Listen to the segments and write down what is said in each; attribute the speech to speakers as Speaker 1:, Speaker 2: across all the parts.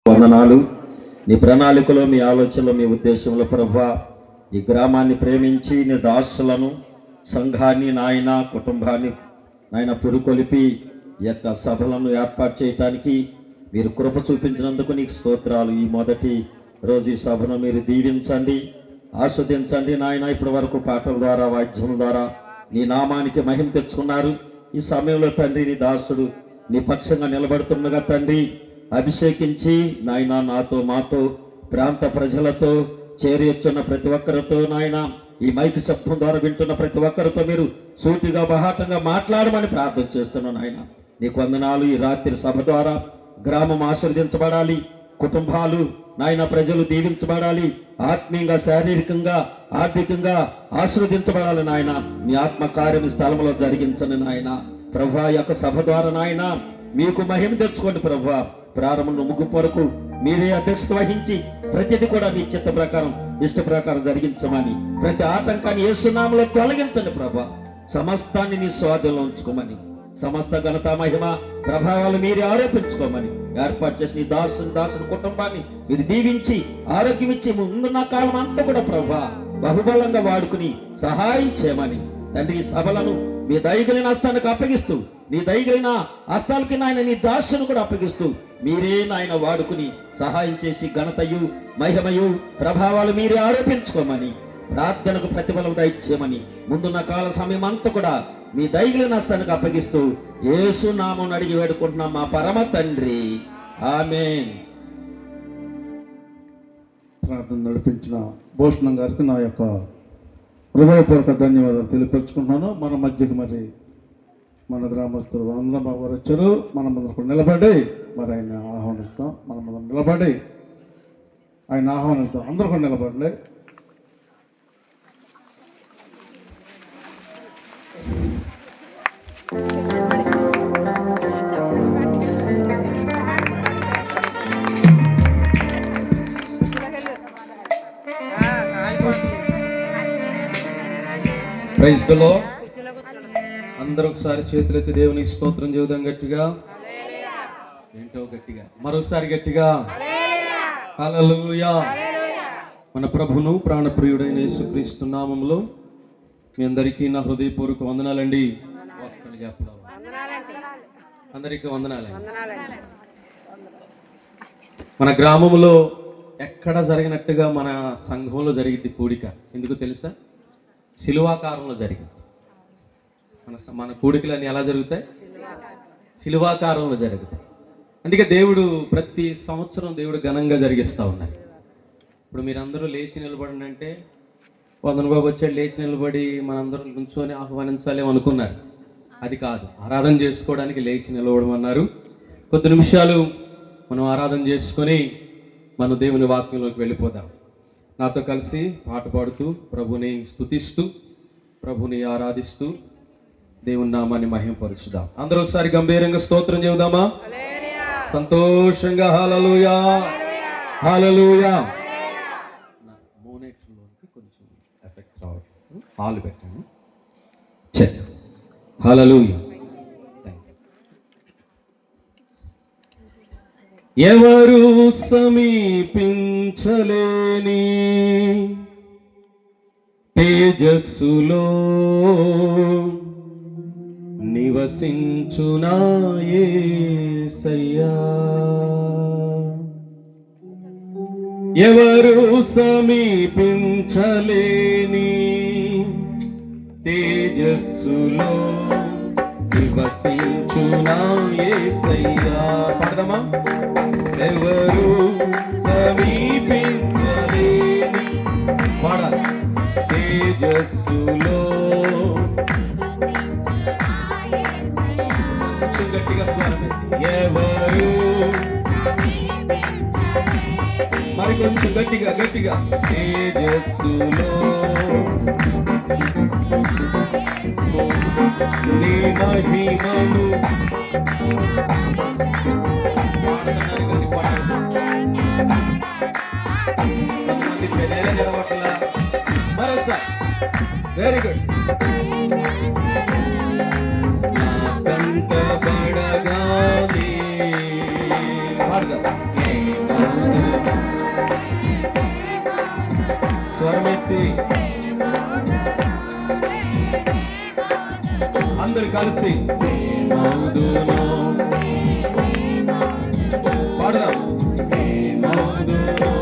Speaker 1: వందనాలు. నీ ప్రణాళికలో, మీ ఆలోచనలో, మీ ఉద్దేశంలో ప్రభువా, ఈ గ్రామాన్ని ప్రేమించి నీ దాసులను, సంఘాన్ని, నాయన కుటుంబాన్ని నాయన పురుకొలిపి ఈ యొక్క సభలను ఏర్పాటు చేయటానికి మీరు కృప చూపించినందుకు నీకు స్తోత్రాలు. ఈ మొదటి రోజు ఈ సభను మీరు దీవించండి, ఆస్వాదించండి నాయన. ఇప్పటి వరకు పాటల ద్వారా, వాద్యం ద్వారా నీ నామానికి మహిమ తెచ్చుకున్నారు. ఈ సమయంలో తండ్రి, నీ దాసుడు నీ పక్షంగా నిలబడుతుండగా తండ్రి, అభిషేకించి నాయన నాతో, మాతో, ప్రాంత ప్రజలతో, చేరి వచ్చున్న ప్రతి ఒక్కరితో నాయన, ఈ మైక్ శబ్దం ద్వారా వింటున్న ప్రతి ఒక్కరితో మీరు సూటిగా బహాటంగా మాట్లాడమని ప్రార్థన చేస్తున్నాను నాయన. నీకు వందనాలు. ఈ రాత్రి సభ ద్వారా గ్రామం ఆశీర్వదించబడాలి, కుటుంబాలు నాయన ప్రజలు దీవించబడాలి, ఆత్మీయంగా, శారీరకంగా, ఆర్థికంగా ఆశీర్వదించబడాలి నాయన. మీ ఆత్మకార్యం స్థలంలో జరిగించండి నాయన. ప్రభువా, యొక్క సభ ద్వారా నాయన మీకు మహిమ తెచ్చుకోండి ప్రభువా. ప్రారంభం ముగింపు వరకు మీరే అధ్యక్షత వహించి ప్రతిది కూడా మీ చిత్త ప్రకారం, ఇష్ట ప్రకారం జరిగించమని, ప్రతి ఆటంకాన్ని యేసు నామములో తొలగించండి ప్రభువా. సమస్తాన్ని నీ స్వాధీనంలో ఉంచుకోమని, సమస్త ఘనత, మహిమ, ప్రభావాలు మీరే ఆరోపించుకోమని ఏర్పాటు చేసిన ఈ దాసుని కుటుంబాన్ని మీరు దీవించి ఆరోగ్యం ఇచ్చి ముందున్న కాలం అంతా కూడా ప్రభువా బహుబలంగా వాడుకుని సహాయం చేయమని తండ్రి, ఈ సభలను మీ దయగలిగిన హస్తానికి అప్పగిస్తూ, నీ దయగలిగిన హస్తాలకి నాయన నీ దాసును కూడా అప్పగిస్తూ మీరే నాయన వాడుకుని సహాయం చేసి ఘనతయు, మహిమయు, ప్రభావాలు మీరే ఆరోపించుకోమని, ప్రార్థనకు ప్రతిఫలం దయచేయమని ముందున్న కాల సమయం అంతా కూడా మీ దయగలిగిన హస్తానికి అప్పగిస్తూ యేసు నామమున అడిగి వేడుకుంటున్నాం మా పరమ తండ్రి, ఆమేన్.
Speaker 2: ప్రార్థన నడిపించిన భూషణం గారికి నా యొక్క హృదయపూర్వక ధన్యవాదాలు తెలియపరుచుకుంటున్నాను. మన మధ్యకి మరి మన గ్రామస్తులు అందరం వారు వచ్చారు. మనం అందరం నిలబడి మరి ఆయన ఆహ్వానిస్తాం. మనం అందరం నిలబడి ఆయన ఆహ్వానిస్తాం. అందరూ కూడా నిలబడండి.
Speaker 3: Praise the lord. అందరూ ఒకసారి చేతులెత్తి దేవునికి స్తోత్రం చేద్దాం గట్టిగా. ఏంటో గట్టిగా, మరోసారి గట్టిగా హల్లెలూయా. మన ప్రభును ప్రాణప్రియుడైన యేసుక్రీస్తు నామములో మీ అందరికీ నా హృదయపూర్వక వందనాలండి. అందరికీ వందనాలండి. మన గ్రామంలో ఎక్కడ జరిగినట్టుగా మన సంఘంలో జరిగింది కూడిక. ఎందుకు తెలుసా? శిలువాకారంలో జరిగింది. మన కూడికలన్నీ ఎలా జరుగుతాయి? శిలువాకారంలో జరుగుతాయి. అందుకే దేవుడు ప్రతి సంవత్సరం దేవుడు ఘనంగా జరిగిస్తూ ఉన్నారు. ఇప్పుడు మీరందరూ లేచి నిలబడండి అంటే, వందన బాబు వచ్చాడు లేచి నిలబడి మనందరం నుంచొని ఆహ్వానించాలి అనుకున్నారు. అది కాదు, ఆరాధన చేసుకోవడానికి లేచి నిలబడమన్నారు. కొద్ది నిమిషాలు మనం ఆరాధన చేసుకొని మన దేవుని వాక్యంలోకి వెళ్ళిపోదాం. నాతో కలిసి పాట పాడుతూ, ప్రభుని స్తుతిస్తూ, ప్రభుని ఆరాధిస్తూ దేవుని నామాన్ని మహిమపరుచుదాం. అందరూ ఒకసారి గంభీరంగా స్తోత్రం చెబుదామా? సంతోషంగా హల్లెలూయా, హల్లెలూయా. కొంచెం ఎఫెక్ట్ రావట్లేదు, హాల్ పెట్టాను. చెక్. హల్లెలూయా. ఎవరు సమీపించలేని తేజస్సులో నివసించునా యేసయ్యా. ఎవరు సమీపించలేని తేజస్సులో నివసించునా యేసయ్యా. పడదామా? ఎవరు సమీపించలేని పాడాలి. తేజస్సులో కొంచెం గట్టిగా స్వరం. ఎవరు మరి కొంచెం గట్టిగా గట్టిగా. తేజస్సులో నీ మహిమను మరోసారి. Very good. నాకంట పడగానే పాడదాం. స్వరమెత్తి అందరు కలిసి మౌదును పాడదాం. మౌదును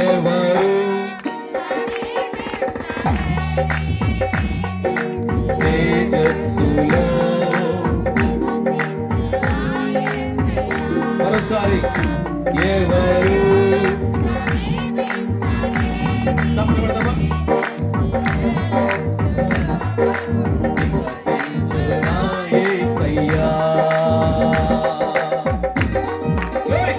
Speaker 3: ఎవరు తేజస్సులో మరోసారి ఎవరు చప్పట్లు కొడదామా? నివసించునా యేసయ్యా. Glory.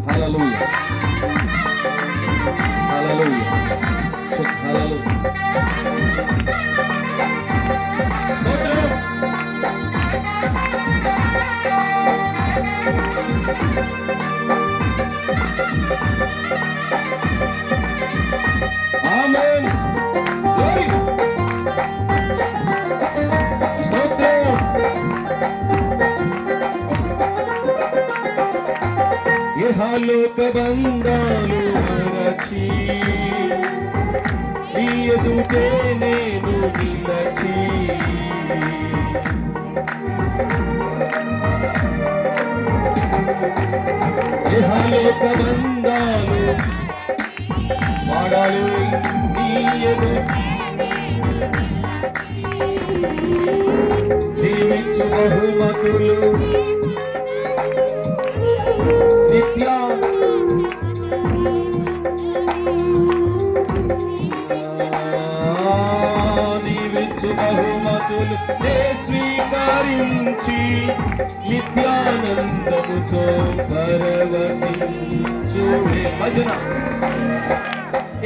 Speaker 3: Hallelujah. Hallelujah. Hallelujah. స్తోత్రం. ఆమేన్. Glory. స్తోత్రం. ఇహలోక బంధాలు మరచి నీ ఎదుటే నేను నిలచి ఇహలోక బంధాలు వాడాలి నీ ఎదుటే నీవిచ్చు బహుమతులు నిత్య నీవిచ్చు బహుమతులు నే స్వీకరించి నిత్యానందముతో పరవశించు. భజన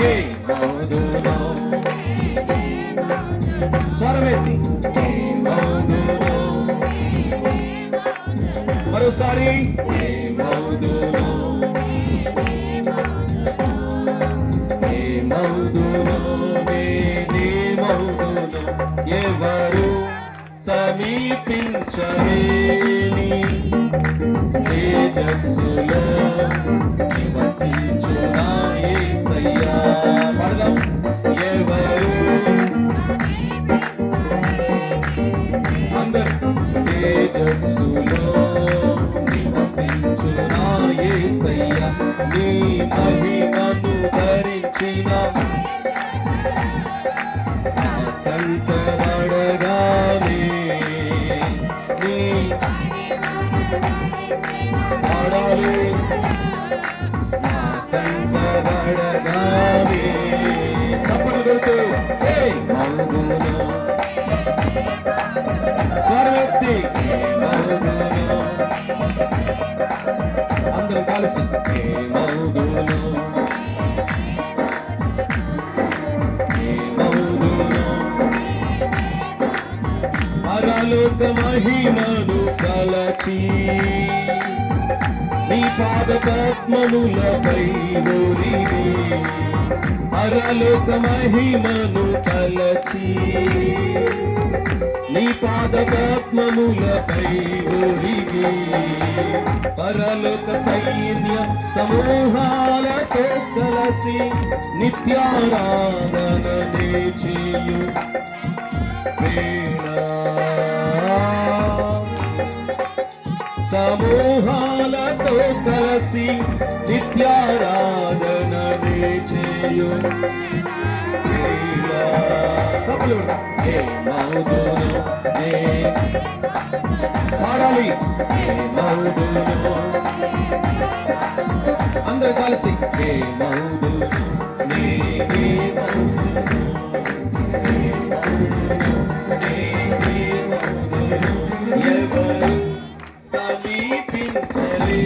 Speaker 3: ఏ మౌదునో స్వరమెత్తి ఏ మౌదునో మరోసారి ఏ మౌదునో ఏ మౌదునో నే మౌదునో ఎవరు సమీపించలేని తేజస్సులో నివసించునా యేసయ్యా. పాడదాం. ఎవరు అందరూ తేజస్సులో నివసించునా యేసయ్యా. నీ మహిమను ధరించిన నా కంటబడగానే నీ పాడాలి నా కంటబడగానే చప్పట్లు కొడుతూ ఏ మౌదునో స్వరమెత్తి ఏ మౌదునో అందరూ కలిసి ఏ మౌదునో ఏ మౌదునో పరలోక మహిమను కలచి నీ పాద పద్మములపై ఊరిని పరలోక మహిమను కలచి నీ పాద పద్మములపై ఊరిని పరలోక సైన్య సమూహాలతో కలసి నిత్యారాధననే చేయు వేళ సమూహాలతో కలసి నిత్యారాధననే చేయు వేళ. చప్పట్లు కొడదాం. ఏ మౌదునో నే పాడాలి ఏ మౌదునో అందరూ కలిసి ఏ మౌదునో నే మౌదునో నే మౌదునో నే మౌదునో ఎవరు సమీపించలేని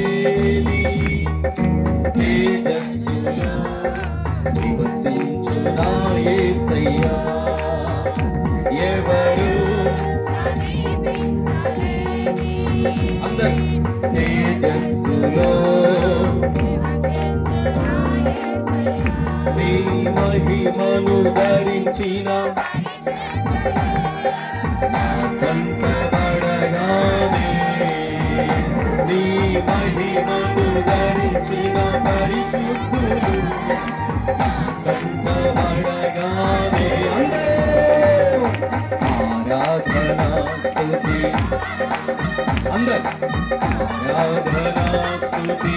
Speaker 3: తేజస్సులో నివసించునా యేసయ్యా. ఎవరు అందరూ తేజస్సులో నీ మహిమను ధరించిన నా కంటబడగానే నీ మహిమను ధరించిన పరిశుద్ధులు నా కంటబడగానే అందరూ ఆరాధనా స్తుతి అందరూ ఆరాధనా స్తుతి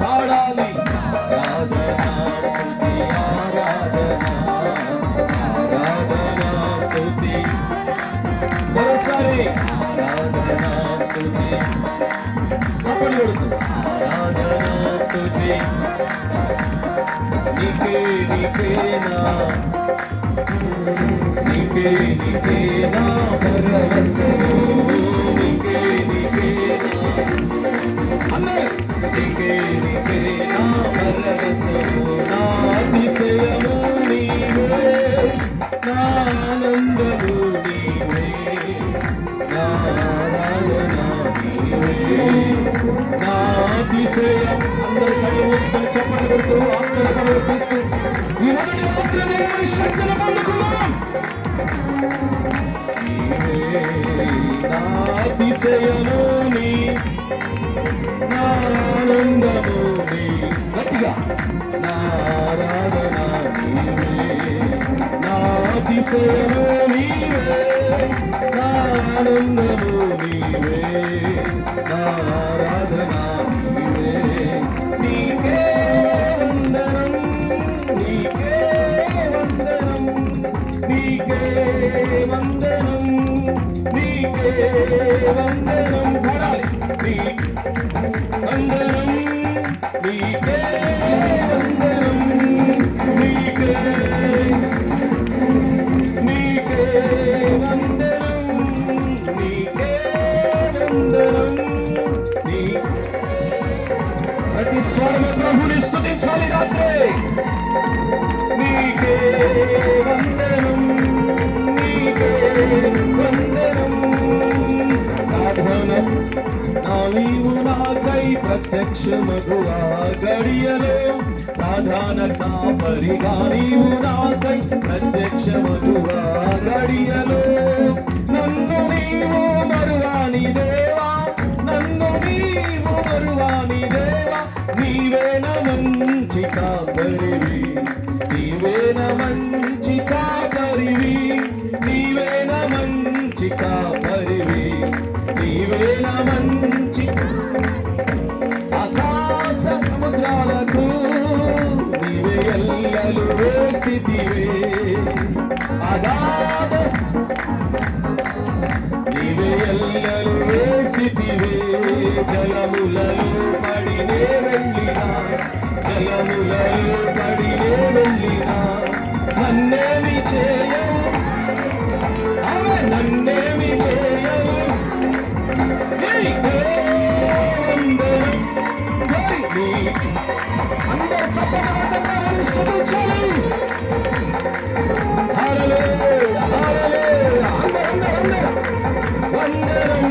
Speaker 3: పాడాలి ఆరాధనా స్తుతి ఆరాధనా ఆరాధనా స్తుతి మరోసారి ఆరాధనా స్తుతి చప్పట్లు కొడుతూ ఆరాధనా స్తుతి నీకే నీకేనా నీకే నీకేనా పరవశము నీకే నీకేనా అందరూ నీకే నీకేనా పరవశము నా అతిశయము నీవే నా ఆనందము నీవే నా ఆరాధన నీవే నా అతిశయం అందరూ కళ్ళు మూసుకొని చప్పట్లు కొడుతూ ఆత్మల ప్రవేశిస్తూ ఈ మొదటి రాత్రి నేను శక్తిని పొందుకున్నాం నీవే నా అతిశయము నీ నా ఆనందము నీ గట్టిగా నా ఆరాధన నీవే నా అతిశయము నీవే నా ఆనందము నీవే నా ఆరాధన నీవే నీకే వందనం నీకే వందనం నీకే వందనం నీకే వందనం పాడాలి వందనం నీకే వందనం నీకే నీకే వందనం నీకే వందనం ప్రతి స్వరమే ప్రభుని స్తుతించాలి రాత్రి నీకే వందనం నీకే వందనం సాధనం నీవు నాకై ప్రత్యక్షమగువా గడియలో సాధారణ పరిగా నీవు నాకై ప్రత్యక్షమగువా గడియలో నన్ను నీవు మరువాని దేవా నన్ను నీవు మరువాని దేవా నీవేన మంచి కాపరివి నీవేన మంచి కాపరివి నీవేన మంచి కాపరివి నీవేన మంచి ఆకాశ సముద్రాలకు నీవే ఎల్లలు వేసితివే అగాధ నీవే ఎల్లలు వేసితివే జలములలో పడినే వెళ్ళినా జలములలో పడినే వెళ్ళినా నన్నేమి చేయవు ఆమె నన్నేమి చేయవు నీకే వందనం అందరూ చప్పట్లు స్తుతించాలి హల్లెలూయా హల్లెలూయా అందరూ వందనం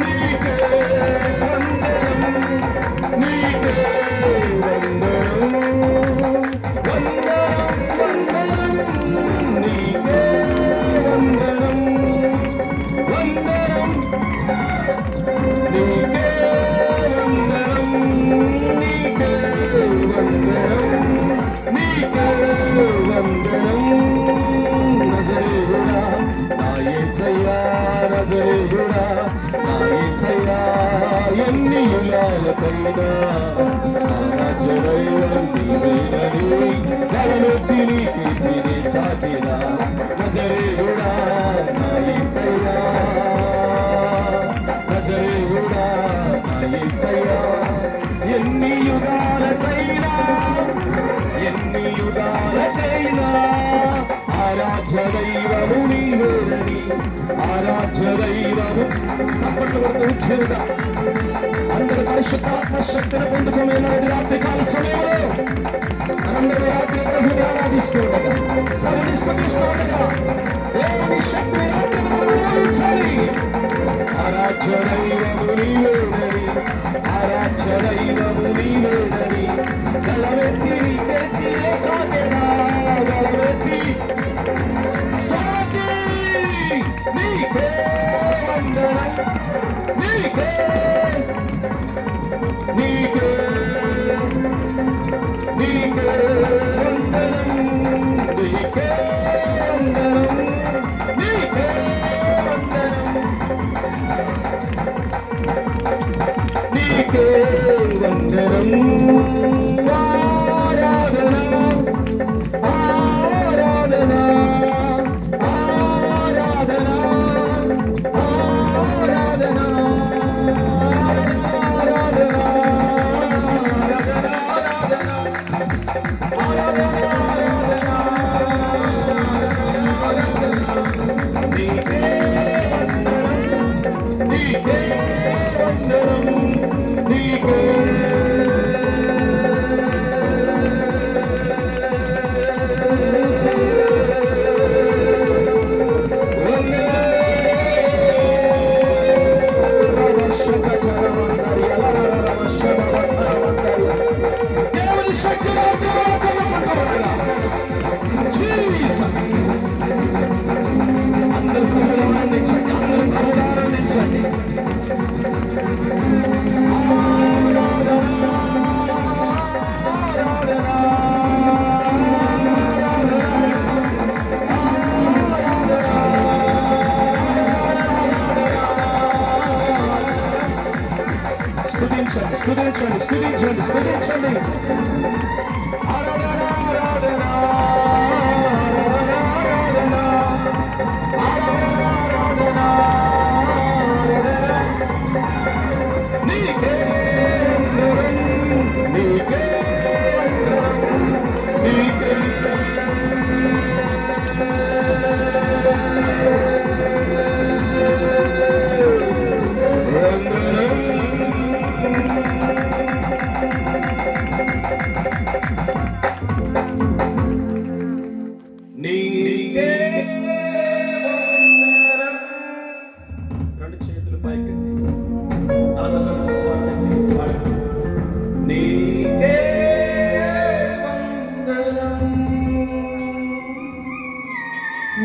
Speaker 3: నీకే వందనం నీకే వందనం వందనం వందనం నీకే వందనం వందనం నీకే వందనం నీకే వందనం నీకే వందనం నజరేయుడా నా యేసయ్యా నజరేయుడా నా యేసయ్యా ఎన్ని యుగాలకైనా నా రాజదైవం నీవేనని గగనెత్తి నీ కీర్తిని చాటినా నజరేయుడా నా యేసయ్యా నజరేయుడా నా యేసయ్యా ఎన్ని యుగాలకైనా ఆరాధ్య దైవము నీవేనని ఆరాధ్య దైవము సప్పట్లు కొడుతూ చేరుగా అందరూ పరిశుద్ధాత్మ శక్తిని పొందుకోలేని రాత్రి కాల సమయంలో మనందరూ రాత్రి ప్రభుని ఆరాధిస్తూ ఉండగా ప్రభుని స్తుతిస్తూ ఉండగా దేవుని శక్తిని రాత్రి అనుభవించాలి. ఆరాధ్య దైవము నీవేనని ఆరాధ్య దైవము నీవేనని గలవెత్తి నీకే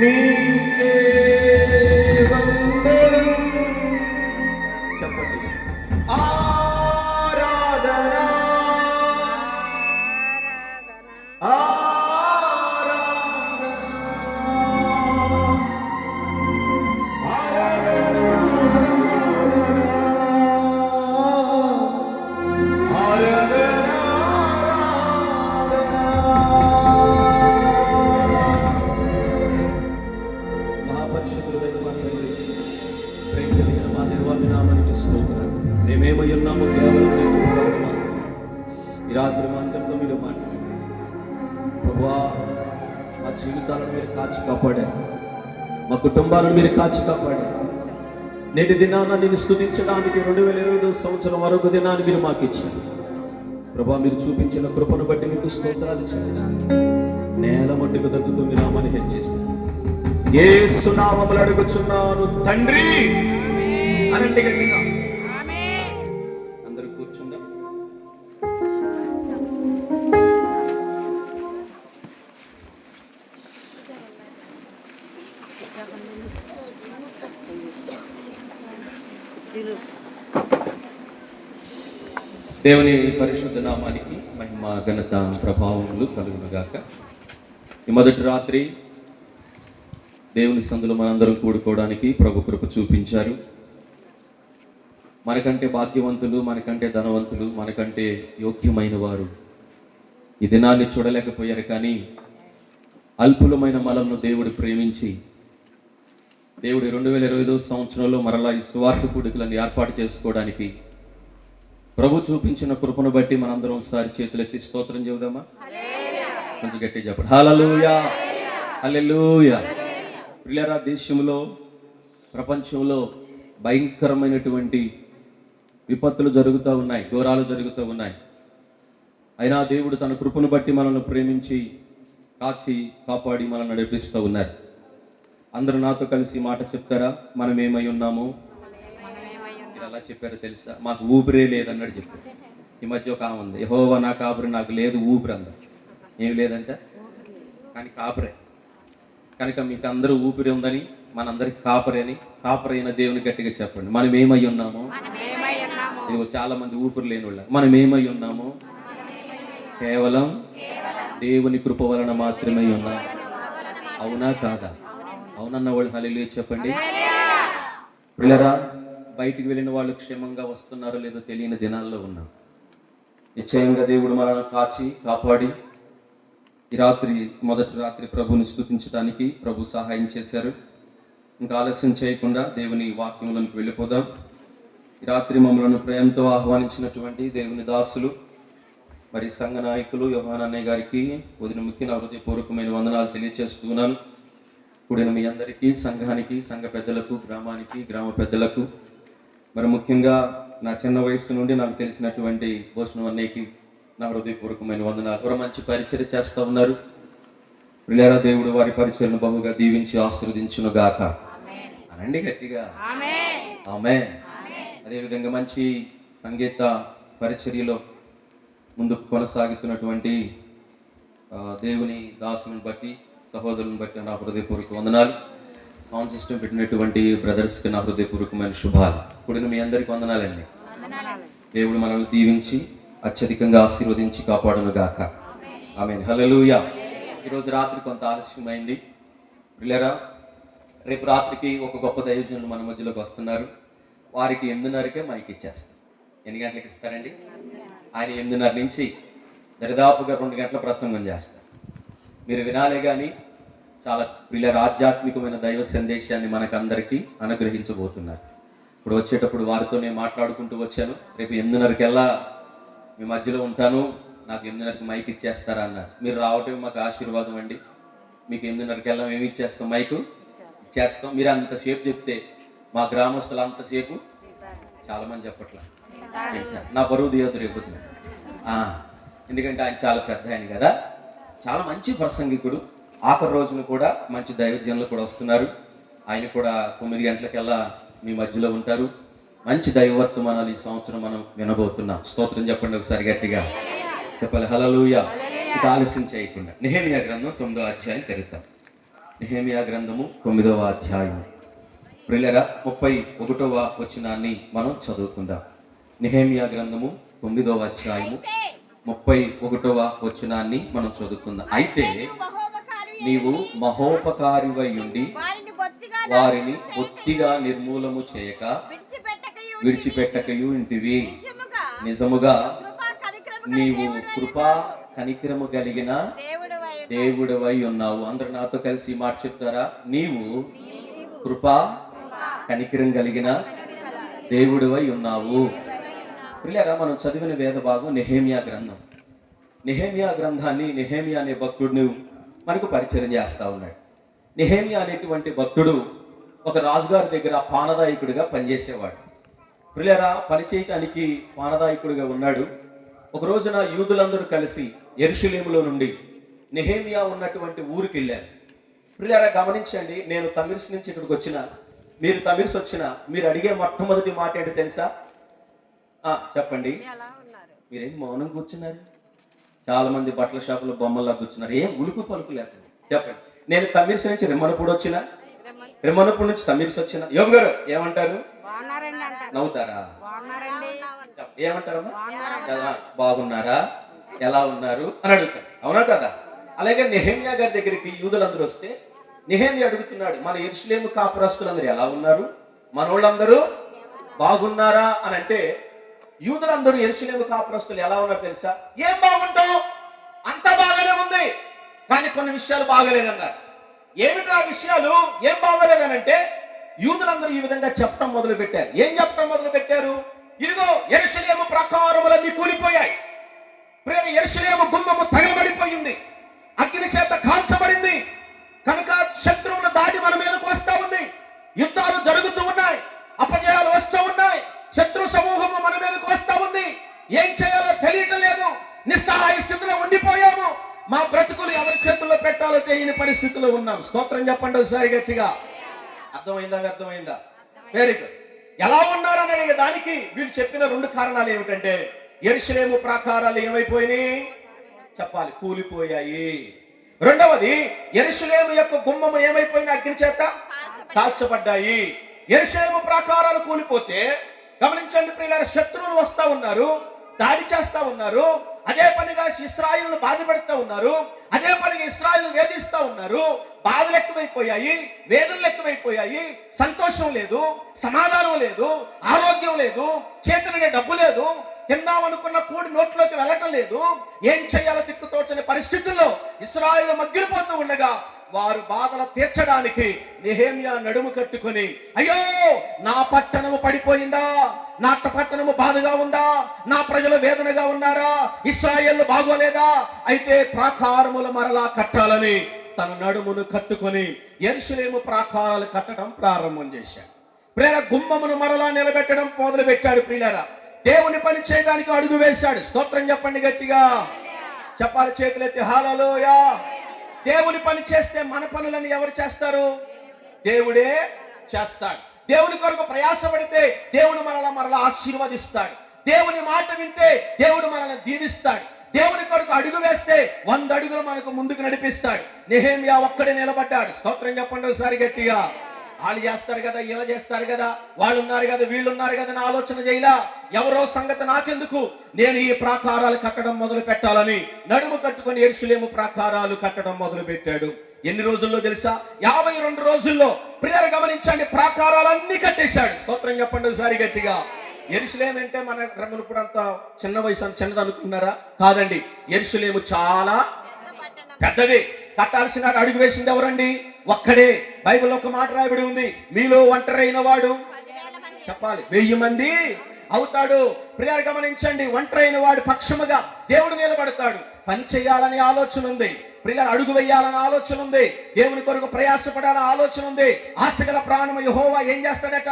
Speaker 3: నీకే వందనం. చెప్పండి. ఆరాధన మహాపరిషుద్ధుడైన మా తండ్రి, ప్రేమ కలిగిన మా దేవాది నామానికి స్తోత్రాలు. మేమేమై ఉన్నామో కేవలం నీ కృప వలన మాత్రమే. ఈ రాత్రి మా అందరితో మీరు మాట్లాడండి ప్రభువా. మా జీవితాలను మీరు కాచి కాపాడారు, మా కుటుంబాలను మీరు కాచి కాపాడారు. నేటి దినాన నేను స్తుతించడానికి 2020 సంవత్సరం మరొక దినాన్ని మీరు మాకు ఇచ్చారు ప్రభా. మీరు చూపించిన కృపను బట్టి మీకు స్తోత్రాలు చెల్లిస్తాను. నేల మట్టుకు తగ్గుతూ మీ నామాన్ని హెచ్చిస్తాను. యేసు నామములో అడుగుచున్నాను తండ్రి అనండి గట్టిగా. అందరూ కూర్చుందాం. దేవుని పరిశుద్ధ నామానికి మహిమ ఘనత ప్రభావములు కలుగునుగాక. ఈ మొదటి రాత్రి దేవుని సందులో మనందరం కూడుకోవడానికి ప్రభు కృప చూపించారు. మనకంటే భాగ్యవంతులు, మనకంటే ధనవంతులు, మనకంటే యోగ్యమైన వారు ఈ దినాన్ని చూడలేకపోయారు. కానీ అల్పులమైన మనల్ని దేవుడు ప్రేమించి దేవుడు 2020 సంవత్సరంలో మరలా ఈ సువార్త కూడికలను ఏర్పాటు చేసుకోవడానికి ప్రభు చూపించిన కృపను బట్టి మనందరం ఒకసారి చేతులెత్తి స్తోత్రం చెబుదామా? కొంచెం గట్టిగా చెప్పండి. హల్లెలూయా, హల్లెలూయా. ప్రియులారా, దేశంలో ప్రపంచంలో భయంకరమైనటువంటి విపత్తులు జరుగుతూ ఉన్నాయి, ఘోరాలు జరుగుతూ ఉన్నాయి. అయినా దేవుడు తన కృపను బట్టి మనల్ని ప్రేమించి కాచి కాపాడి మనల్ని నడిపిస్తూ ఉన్నారు. అందరూ నాతో కలిసి మాట చెప్తారా? మనం ఏమై ఉన్నాము? ఎలా చెప్పారో తెలుసా? మాకు ఊపిరే లేదన్నాడు చెప్పారు. ఈ మధ్య ఒక ఆమె ఉంది, యెహోవా నా కాపురి, నాకు లేదు ఊపిరి అంద. ఏమి లేదంట, కానీ కాపురే. కనుక మీకు అందరూ ఊపిరి ఉందని, మనందరికి కాపరి అని, కాపరి అయిన దేవుని గట్టిగా చెప్పండి. మనం ఏమై ఉన్నాము? ఇదిగో చాలా మంది ఊపిరి లేని వాళ్ళు. మనం ఏమై ఉన్నాము? కేవలం దేవుని కృప వలన మాత్రమే ఉన్నాము. అవునా కాదా? అవునన్న వాళ్ళు హల్లెలూయా చెప్పండి. పిల్లరా, బయటికి వెళ్ళిన వాళ్ళు క్షేమంగా వస్తున్నారో లేదో తెలియని దినాల్లో ఉన్నాం. నిశ్చయంగా దేవుడు మనల్ని కాచి కాపాడి ఈ రాత్రి, మొదటి రాత్రి ప్రభుని స్తుతించడానికి ప్రభు సహాయం చేశారు. ఇంకా ఆలస్యం చేయకుండా దేవుని వాక్యంలోకి వెళ్ళిపోదాం. ఈ రాత్రి మమ్మల్ని ప్రేమతో ఆహ్వానించినటువంటి దేవుని దాసులు, మరి సంఘ నాయకులు యోహాన్ అన్నయ్య గారికి వదిన ముఖ్య నా హృదయపూర్వకమైన వందనాలు తెలియజేస్తున్నాను. కూడిన మీ అందరికీ, సంఘానికి, సంఘ పెద్దలకు, గ్రామానికి, గ్రామ పెద్దలకు, మరి ముఖ్యంగా నా చిన్న వయసు నుండి నాకు తెలిసినటువంటి భోజనం అన్నయ్యకి నా హృదయపూర్వకమైన వందనాలు. ఎవరు మంచి పరిచయం చేస్తూ ఉన్నారు. ప్రియులారా, దేవుడు వారి పరిచయను బహుగా దీవించి ఆశీర్వదించును గాక అనండి గట్టిగా. ఆమేన్. అదేవిధంగా మంచి సంగీత పరిచర్యలో ముందుకు కొనసాగుతున్నటువంటి దేవుని దాసులను బట్టి, సహోదరులను బట్టి నా హృదయపూర్వక వందనాలు. సౌండ్ సిస్టమ్ పెట్టినటువంటి బ్రదర్స్కి నా హృదయపూర్వకమైన శుభాలు. కూడిన మీ అందరికీ వందనాలండి. దేవుడు మనల్ని దీవించి అత్యధికంగా ఆశీర్వదించి కాపాడును గాక. ఆమేన్. హల్లెలూయా. ఈరోజు రాత్రి కొంత ఆలస్యమైంది. పిల్లరా, రేపు రాత్రికి ఒక గొప్ప దైవజనులు మన మధ్యలోకి వస్తున్నారు. వారికి 8:30కే మైక్ ఇచ్చేస్తాం. ఎన్ని గంటలకు ఇస్తారండి? ఆయన 8:30 నుంచి దరిదాపుగా 2 గంటల ప్రసంగం చేస్తారు. మీరు వినాలే కానీ చాలా పిల్లల ఆధ్యాత్మికమైన దైవ సందేశాన్ని మనకందరికీ అనుగ్రహించబోతున్నారు. ఇప్పుడు వచ్చేటప్పుడు వారితో నేను మాట్లాడుకుంటూ వచ్చాను. రేపు 8:30కల్లా మీ మధ్యలో ఉంటాను, నాకు 8:30కి మైక్ ఇచ్చేస్తారా అన్నారు. మీరు రావటం మాకు ఆశీర్వాదం అండి. మీకు 8:30కల్లా మేము ఇచ్చేస్తాం, మైకు ఇచ్చేస్తాం. మీరు అంతసేపు చెప్తే మా గ్రామస్తులు అంతసేపు చాలామంది చెప్పట్లా, నా బరువు దిగదు రేపు. ఎందుకంటే ఆయన చాలా పెద్ద ఆయన కదా, చాలా మంచి ప్రసంగికుడు. ఆఖరి రోజున కూడా మంచి దైవజనులు కూడా వస్తున్నారు. ఆయన కూడా 9 గంటలకల్లా మీ మధ్యలో ఉంటారు. మంచి దైవవర్తమానాలు ఈ సంవత్సరం మనం వినబోతున్నాం. స్తోత్రం చెప్పండి ఒకసారి గట్టిగా చెప్పాలి. హల్లెలూయా. ఇక ఆలస్యం చేయకుండా నెహెమ్యా గ్రంథం 9వ అధ్యాయం తెరుద్దాం. నెహెమియా గ్రంథము 9వ అధ్యాయం. ప్రియులారా, 31వ వచనాన్ని మనం చదువుకుందాం. నెహెమియా గ్రంథము 9వ అధ్యాయము 31వ వచనాన్ని మనం చదువుకుందాం. అయితే నీవు మహోపకారివై ఉండి వారిని బొత్తిగా నిర్మూలము చేయక విడిచిపెట్టకయు ఇంటివి. నిజముగా నీవు కృపా కనికరము కలిగిన దేవుడవై ఉన్నావు. అందరూ నాతో కలిసి ఈ మాట చెప్తారా? నీవు కృపా కనికరం కలిగిన దేవుడవై ఉన్నావు. ప్రియులారా, మనం చదివిన వేద భాగం నెహెమియా గ్రంథం. నెహెమియా గ్రంథాన్ని నెహెమియా అనే భక్తుడిని మనకు పరిచయం చేస్తా ఉన్నాడు. నెహెమియా అనేటువంటి భక్తుడు ఒక రాజుగారి దగ్గర పానదాయకుడిగా పనిచేసేవాడు. ప్రియులారా, పనిచేయటానికి పానదాయకుడిగా ఉన్నాడు. ఒక రోజున యూదులందరూ కలిసి యెరూషలేములో నుండి నెహెమియా ఉన్నటువంటి ఊరికి వెళ్ళారు. ప్రియులారా, గమనించండి, నేను తమిర్స్ నుంచి ఇక్కడికి వచ్చిన, మీరు తమిర్స్ వచ్చిన, మీరు అడిగే మొట్టమొదటి మాట ఏంటో తెలుసా? చెప్పండి. మీరేం మౌనం కూర్చున్నారు? చాలా మంది బట్టల షాపులో బొమ్మల్లా కూర్చున్నారు. ఏం ఉలుకు పలుకు లేకుండా చెప్పండి. నేను తమిర్స్ నుంచి రిమ్మనపూడి వచ్చిన, రిమ్మనపూడి నుంచి తమిర్స్ వచ్చిన. యోగు గారు ఏమంటారు? నవ్వుతారా? ఏమంటారమ్మా? బాగున్నారా, ఎలా ఉన్నారు అని అడుగుతారు. అవునా కదా? అలాగే నెహెమియా గారి దగ్గరికి యూదులందరూ వస్తే నెహెమియా అడుగుతున్నాడు, మన యెరూషలేము కాపురస్తులందరూ ఎలా ఉన్నారు, మన వాళ్ళందరూ బాగున్నారా అని అంటే, యూదులందరూ యెరూషలేము కాపురస్తులు ఎలా ఉన్నారు తెలుసా? ఏం బాగుంటాం, అంతా బాగానే ఉంది, కానీ కొన్ని విషయాలు బాగలేదన్నారు. ఏమిట్రా విషయాలు, ఏం బాగలేదనంటే, యూదులందరూ ఈ విధంగా చెప్పడం మొదలు పెట్టారు. ఏం చెప్పడం మొదలు పెట్టారు? ఇదిగో యెరూషలేము ప్రాకారములన్నీ కూలిపోయాయి, ప్రేమ యెరూషలేము గుమ్మము తగలబడిపోయింది, అగ్ని చేత కాల్చబడింది, కనుక శత్రువులు దాడి మన మీదకు వస్తా ఉంది, యుద్ధాలు జరుగుతూ ఉన్నాయి, అపజయాలు వస్తూ ఉన్నాయి, శత్రు సమూహము మన మీదకు వస్తా ఉంది, ఏం చేయాలో తెలియటం లేదు, నిస్సహాయ స్థితిలో ఉండిపోయాము, మా బ్రతుకులు ఎవరి చేతుల్లో పెట్టాలో తెలియని పరిస్థితిలో ఉన్నాం. స్తోత్రం చెప్పండి ఒకసారి గట్టిగా. అర్థమైందా? అర్థమైందా? Very good. ఎలా ఉన్నారని అడిగే దానికి వీళ్ళు చెప్పిన రెండు కారణాలు ఏమిటంటే, యెరూషలేము ప్రాకారాలు ఏమైపోయినాయి చెప్పాలి, కూలిపోయాయి. రెండవది, యెరూషలేము యొక్క గుమ్మము ఏమైపోయినా అగ్ని చేత కాల్చబడ్డాయి. యెరూషలేము ప్రాకారాలు కూలిపోతే గమనించండి ప్రియులారా, శత్రువులు వస్తా ఉన్నారు, దాడి చేస్తా ఉన్నారు, అదే పనిగా ఇశ్రాయేలును బాధపెడుతూ ఉన్నారు, అదే పనిగా ఇశ్రాయేలును వేధిస్తా ఉన్నారు. బాధలు ఎక్కువైపోయాయి, వేదనలు ఎక్కువైపోయాయి, సంతోషం లేదు, సమాధానం లేదు, ఆరోగ్యం లేదు, చేతులనే డబ్బు లేదు, తిందామనుకున్న కూడి నోట్లోకి వెళ్ళటం లేదు, ఏం చేయాలో దిక్కుతోచని పరిస్థితుల్లో ఇశ్రాయేలు మగ్గిలిపోతూ ఉండగా వారు బాధలు తీర్చడానికి నెహెమియా నడుము కట్టుకొని, అయ్యో నా పట్టణము పడిపోయిందా, నా పట్టణము బాధగా ఉందా, నా ప్రజలు వేదనగా ఉన్నారా, ఇశ్రాయేలు బాగోలేదా, అయితే ప్రాకారములు మరలా కట్టాలని తన నడుమును కట్టుకొని యెరూషలేము ప్రాకారాలు కట్టడం ప్రారంభం చేశాడు. ప్రేర గుమ్మమును మరలా నిలబెట్టడం మొదలు పెట్టాడు. ప్రియులారా, దేవుని పని చేయడానికి అడుగు వేశాడు. స్తోత్రం చెప్పండి గట్టిగా, చెప్పాలి, చేతులెత్తి హల్లెలూయా. దేవుని పని చేస్తే మన పనులను ఎవరు చేస్తారు? దేవుడే చేస్తాడు. దేవుని కొరకు ప్రయాసపడితే దేవుడు మరలా ఆశీర్వదిస్తాడు. దేవుని మాట వింటే దేవుడు మనల్ని దీవిస్తాడు. దేవుని కొరకు అడుగు వేస్తే 100 అడుగులు మనకు ముందుకు నడిపిస్తాడు. నెహెమియా ఒక్కడే నిలబడ్డాడు. స్తోత్రం చెప్పండి ఒకసారి గట్టిగా. వాళ్ళు చేస్తారు కదా, ఇలా చేస్తారు కదా, వాళ్ళు ఉన్నారు కదా, వీళ్ళు ఉన్నారు కదా అని ఆలోచన చేయలా. ఎవరో సంగతి నాకెందుకు, నేను ఈ ప్రాకారాలు కట్టడం మొదలు పెట్టాలని నడుము కట్టుకొని యెరూషలేము ప్రాకారాలు కట్టడం మొదలు పెట్టాడు. ఎన్ని రోజుల్లో తెలుసా? 52 రోజుల్లో. ప్రియరు గమనించండి, ప్రాకారాలన్నీ కట్టేశాడు. స్తోత్రం చెప్పండి ఒకసారి గట్టిగా. యెరూషలేము అంటే మన ఇప్పుడు అంత చిన్న వయసు అని చిన్నది అనుకున్నారా? కాదండి, యెరూషలేము చాలా పెద్దది. కట్టాల్సిన అడుగు వేసింది ఎవరండి? ఒక్కడే. బైబిల్ ఒక మాట రాయబడి ఉంది, మీలో ఒంటరైన వాడు చెప్పాలి 1000 మంది అవుతాడు. ప్రియారు గమనించండి, ఒంటరైన వాడు పక్షముగా దేవుడు నిలబడతాడు. పని చేయాలని ఆలోచన ఉంది, ప్రియారు అడుగు వేయాలని ఆలోచన ఉంది, దేవుని కొరకు ప్రయాసపడాలని ఆలోచన ఉంది. ఆశగల ప్రాణము యెహోవా ఏం చేస్తాడట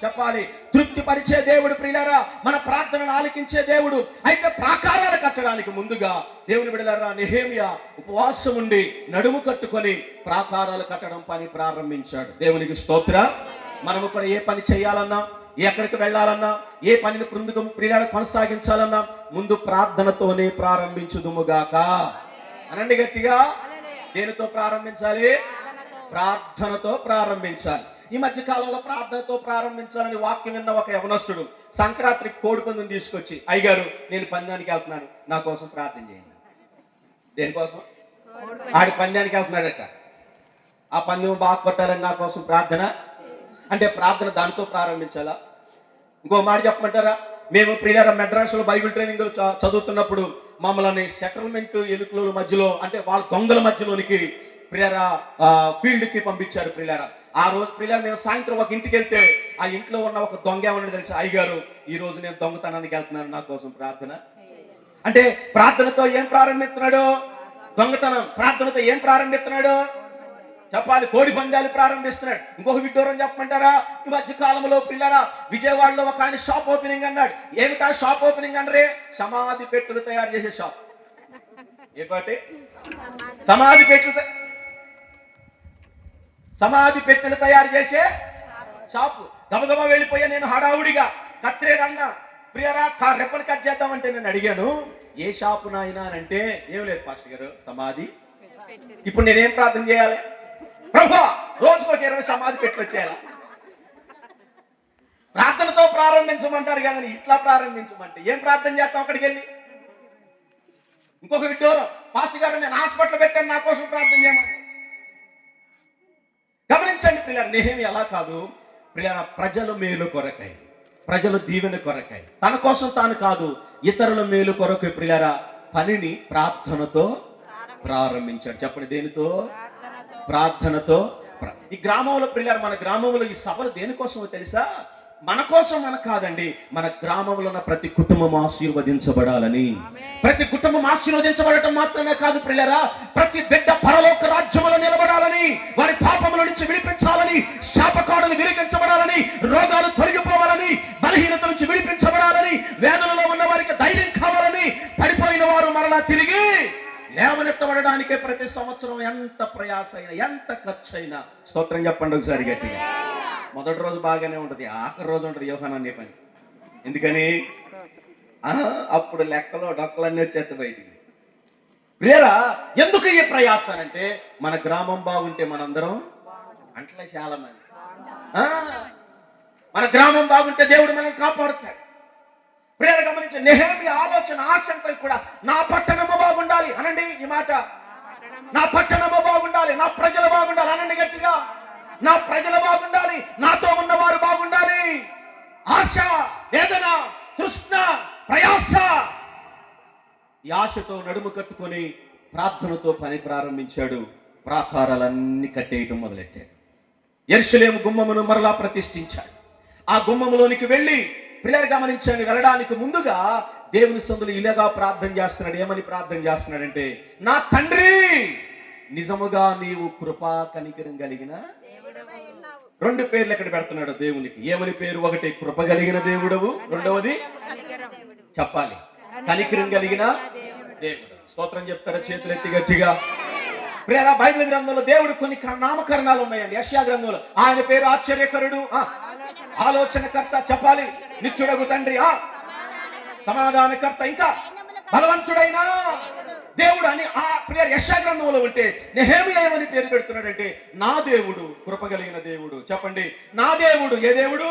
Speaker 3: చెప్పాలి, తృప్తి పరిచే దేవుడు. ప్రియులారా, మన ప్రార్థనను ఆలకించే దేవుడు. అయితే ప్రాకారాలు కట్టడానికి ముందుగా దేవుని బిడ్డలారా, నెహెమియా ఉపవాసం ఉండి నడుము కట్టుకొని ప్రాకారాలు కట్టడం పని ప్రారంభించాడు. దేవునికి స్తోత్ర. మనము కూడా ఏ పని చేయాలన్నా, ఎక్కడికి వెళ్ళాలన్నా, ఏ పనిని ప్రియులారా కొనసాగించాలన్నా ముందు ప్రార్థనతోనే ప్రారంభించుదుముగాక. అనండి గట్టిగా. దేనితో ప్రారంభించాలి? ప్రార్థనతో ప్రారంభించాలి. ఈ మధ్య కాలంలో ప్రార్థనతో ప్రారంభించాలని వాక్యం విన్న ఒక యవనస్తుడు సంక్రాంతికి కోడి పందెం తీసుకొచ్చి, అయ్యగారు నేను పందానికి వెళ్తున్నాను, నా కోసం ప్రార్థన చేయండి. దేనికోసం? ఆడి పందానికి వెళ్తున్నాడట. ఆ పందెం బాగా కొట్టాలని నా కోసం ప్రార్థన అంటే ప్రార్థన దాంతో ప్రారంభించాలా? ఇంకో మాట చెప్పమంటారా? మేము ప్రియులారా మెడ్రాస్లో బైబిల్ ట్రైనింగ్ చదువుతున్నప్పుడు మమ్మల్ని సెటిల్మెంట్ ఎలుకల మధ్యలో అంటే వాళ్ళ దొంగల మధ్యలోనికి ప్రియులారా ఫీల్డ్కి పంపించారు. ప్రియులారా ఆ రోజు ప్రియులారా మేము సాయంత్రం ఒక ఇంటికి వెళ్తే ఆ ఇంట్లో ఉన్న ఒక దొంగ ఏమన్నా తెలుసు, అయ్యగారు ఈ రోజు నేను దొంగతనానికి వెళ్తున్నాను, నా కోసం ప్రార్థన. అంటే ప్రార్థనతో ఏం ప్రారంభిస్తున్నాడు? దొంగతనం. ప్రార్థనతో ఏం ప్రారంభిస్తున్నాడు? చెప్పాలి, కోడి పందాలు ప్రారంభిస్తున్నాడు. ఇంకొక విడ్డూరం చెప్పమంటారా? ఈ మధ్య కాలంలో పిల్లరా విజయవాడలో ఒక ఆయన షాప్ ఓపెనింగ్ అన్నాడు. ఏమిటా షాప్ ఓపెనింగ్ అనరే? సమాధి పెట్టెలు తయారు చేసే షాప్. ఏ పాటి? సమాధి పెట్టెలు తయారు చేసే షాపు. గబగబా వెళ్ళిపోయా నేను హడావుడిగా కత్తిరేదన్నా ప్రియరా రెప్పని కట్ చేద్దామంటే నేను అడిగాను, ఏ షాపు నాయన అని అంటే, ఏం లేదు పాస్టర్ గారు, సమాధి. ఇప్పుడు నేనేం ప్రార్థన చేయాలి? ప్రభా రోజుకొక 20 సమాధి పెట్టి వచ్చేయాలా? ప్రార్థనతో ప్రారంభించమంటారు కానీ ఇట్లా ప్రారంభించమంటే ఏం ప్రార్థన చేస్తాం అక్కడికి వెళ్ళి? ఇంకొక విడ్డూరం, పాస్టర్ గారు నేను హాస్పిటల్ పెట్టాను, నా కోసం ప్రార్థన చేయమని. గమనించండి ప్రియులారా, నెహెమీయా అలా కాదు. ప్రియులారా ప్రజల మేలు కొరకై, ప్రజల దీవెన కొరకై, తన కోసం తాను కాదు ఇతరుల మేలు కొరకు ప్రియులారా పనిని ప్రార్థనతో ప్రారంభించాడు. చెప్పండి, దేనితో? ప్రార్థనతో. ఈ గ్రామంలో ప్రియులారా, మన గ్రామంలో ఈ సభలు దేనికోసమో తెలుసా? మన కోసం మన కాదండి, మన గ్రామంలో ఉన్న ప్రతి కుటుంబం ఆశీర్వదించబడాలని. ప్రతి కుటుంబం ఆశీర్వదించబడటం మాత్రమే కాదు ప్రియులారా, ప్రతి బిడ్డ పరలోక రాజ్యములో నిలబడాలని, వారి పాపముల నుంచి విడిపించాలని, శాపకాడులు విరిగించబడాలని, రోగాలు తొలగిపోవాలని, బలహీనత నుంచి విడిపించబడాలని, వేదనలో ఉన్న వారికి ధైర్యం కావాలని, పడిపోయిన వారు మరలా తిరిగి లేవనెత్తబడడానికే ప్రతి సంవత్సరం ఎంత ప్రయాస అయినా, ఎంత ఖర్చు అయినా. స్తోత్రం చెప్పండి ఒకసారి గట్టిగా. మొదటి రోజు బాగానే ఉంటుంది, ఆఖరి రోజు ఉంటుంది యోహానాన్ని పని. ఎందుకని? అప్పుడు లెక్కలో డొక్కలన్నీ వచ్చేస్తే బయటికి. ప్రియరా ఎందుకు ఈ ప్రయాస అంటే, మన గ్రామం బాగుంటే మనందరం అంటలే చాలా మంది. మన గ్రామం బాగుంటే దేవుడు మనల్ని కాపాడుతాడు. ప్రియర గమనించే నెహెమీయా ఆలోచన ఆశంతో కూడా నా పట్టణము బాగుండాలి అనండి. ఈ మాట, నా పట్టణము బాగుండాలి, నా ప్రజలు బాగుండాలి అనండి గట్టిగా. నా ప్రజలు బాగుండాలి, నాతో ఉన్నవారు బాగుండాలి. ఆశ, వేదన, తృష్ణ, ప్రయాస. ఈ ఆశతో నడుము కట్టుకొని ప్రార్థనతో పని ప్రారంభించాడు. ప్రాకారాలన్నీ కట్టేయటం మొదలెట్టాడు. యెరూషలేము గుమ్మమును మరలా ప్రతిష్ఠించాడు. ఆ గుమ్మములోనికి వెళ్ళి పిల్లలు గమనించండి, వెళ్ళడానికి ముందుగా దేవుని సందులో ఇలాగా ప్రార్థన చేస్తున్నాడు. ఏమని ప్రార్థన చేస్తున్నాడంటే, నా తండ్రి నిజముగా నీవు కృపా కనికరం కలిగిన. 2 పేర్లు ఎక్కడ పెడుతున్నాడు దేవునికి. ఏమని పేరు? ఒకటి కృప కలిగిన దేవుడవు, రెండవది చెప్పాలి కనికరం కలిగిన దేవుడు. స్తోత్రం చెప్తారా చేతులు ఎత్తి గట్టిగా? ప్రియరా బైబిల్ గ్రంథంలో దేవుడు కొన్ని నామకరణాలు ఉన్నాయండి. యెషయా గ్రంథంలో ఆయన పేరు ఆశ్చర్యకరుడు, ఆలోచనకర్త, చెప్పాలి నిత్యుడగు తండ్రి, సమాధానకర్త, ఇంకా బలవంతుడైన దేవుడు అని ఆ ప్రియ యెషయా గ్రంథంలో ఉంటే నెహెమీయా ఏమని పేరు పెడుతున్నాడంటే, నా దేవుడు కృప కలిగిన దేవుడు. చెప్పండి, నా దేవుడు ఏ దేవుడు?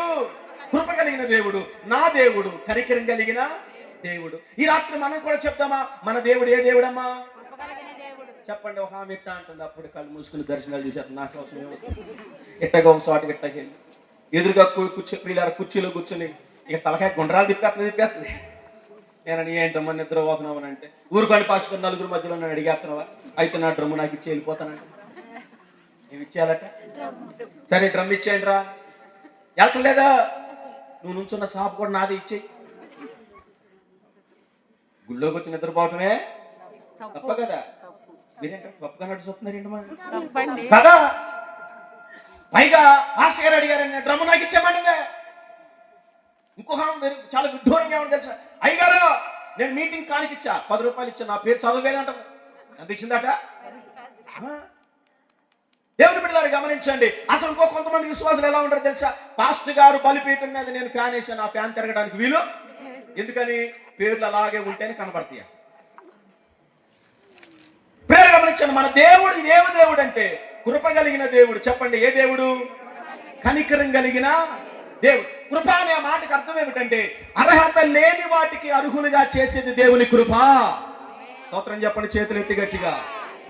Speaker 3: కృప కలిగిన దేవుడు. నా దేవుడు కనికరం కలిగిన దేవుడు. ఈ రాత్రి మనం కూడా చెప్తామా, మన దేవుడు ఏ దేవుడమ్మా? చెప్పండి. ఒక ఆమె ఇట్ట అంటుంది, అప్పుడు కళ్ళు మూసుకుని దర్శనాలు చూసేది. నా కోసం ఇట్టగా ఒక చోట ఇట్టకెళ్ళి ఎదురుగా కుర్చీలో కూర్చొని ఇక తలకాయ గుండ్రాలు తిప్పేస్తుంది. నేను ఏంటమ్మా నిద్ర పోతున్నామని అంటే, ఊరుకొని పాసుకొని 4 మధ్యలో నన్ను అడిగేస్తున్నావా? అయితే నా డ్రమ్ము నాకు ఇచ్చి వెళ్ళిపోతానంటే, నేను ఇచ్చేయాలట. సరే డ్రమ్ ఇచ్చేయండి రా. వెళ్తలేదా? నువ్వు నుంచున్న షాప్ కూడా నాదే ఇచ్చేయి. గుళ్ళోకి వచ్చి నిద్రపోవటమే తప్ప కదా? మీరేంట గొప్పగా నడుచుతున్నారేంటి కదా? పైగా మాస్టర్ గారు అడిగారు, డ్రమ్ము నాకు ఇచ్చేయమంటుందే. ఇంకొక చాలా విడ్డూరంగా ఏమని తెలుసా? అయ్యగారు నేను మీటింగ్ కానికిచ్చా, 10 రూపాయలు ఇచ్చా, నా పేరు చదవలేదంట. ఎంత ఇచ్చిందట? దేవుని బిడ్డలారా గమనించండి. అసలు ఇంకో కొంతమంది విశ్వాసులు ఎలా ఉంటారో తెలుసా? పాస్టర్ గారు బలిపీఠం మీద నేను ఫ్యాన్ వేసాను, ఆ ఫ్యాన్ తిరగడానికి వీలు. ఎందుకని? పేర్లు అలాగే ఉంటేనే కనబడతాయి. ప్రేర గమనించండి, మన దేవుడు ఏమి దేవుడు అంటే
Speaker 4: కృప కలిగిన దేవుడు. చెప్పండి, ఏ దేవుడు? కనికరం కలిగిన దేవుడు. కృప అనే మాటకి అర్థం ఏమిటంటే అర్హత లేని వాటికి అర్హులుగా చేసేది దేవుని కృప. స్తోత్రం చెప్పండి చేతులు ఎత్తి గట్టిగా.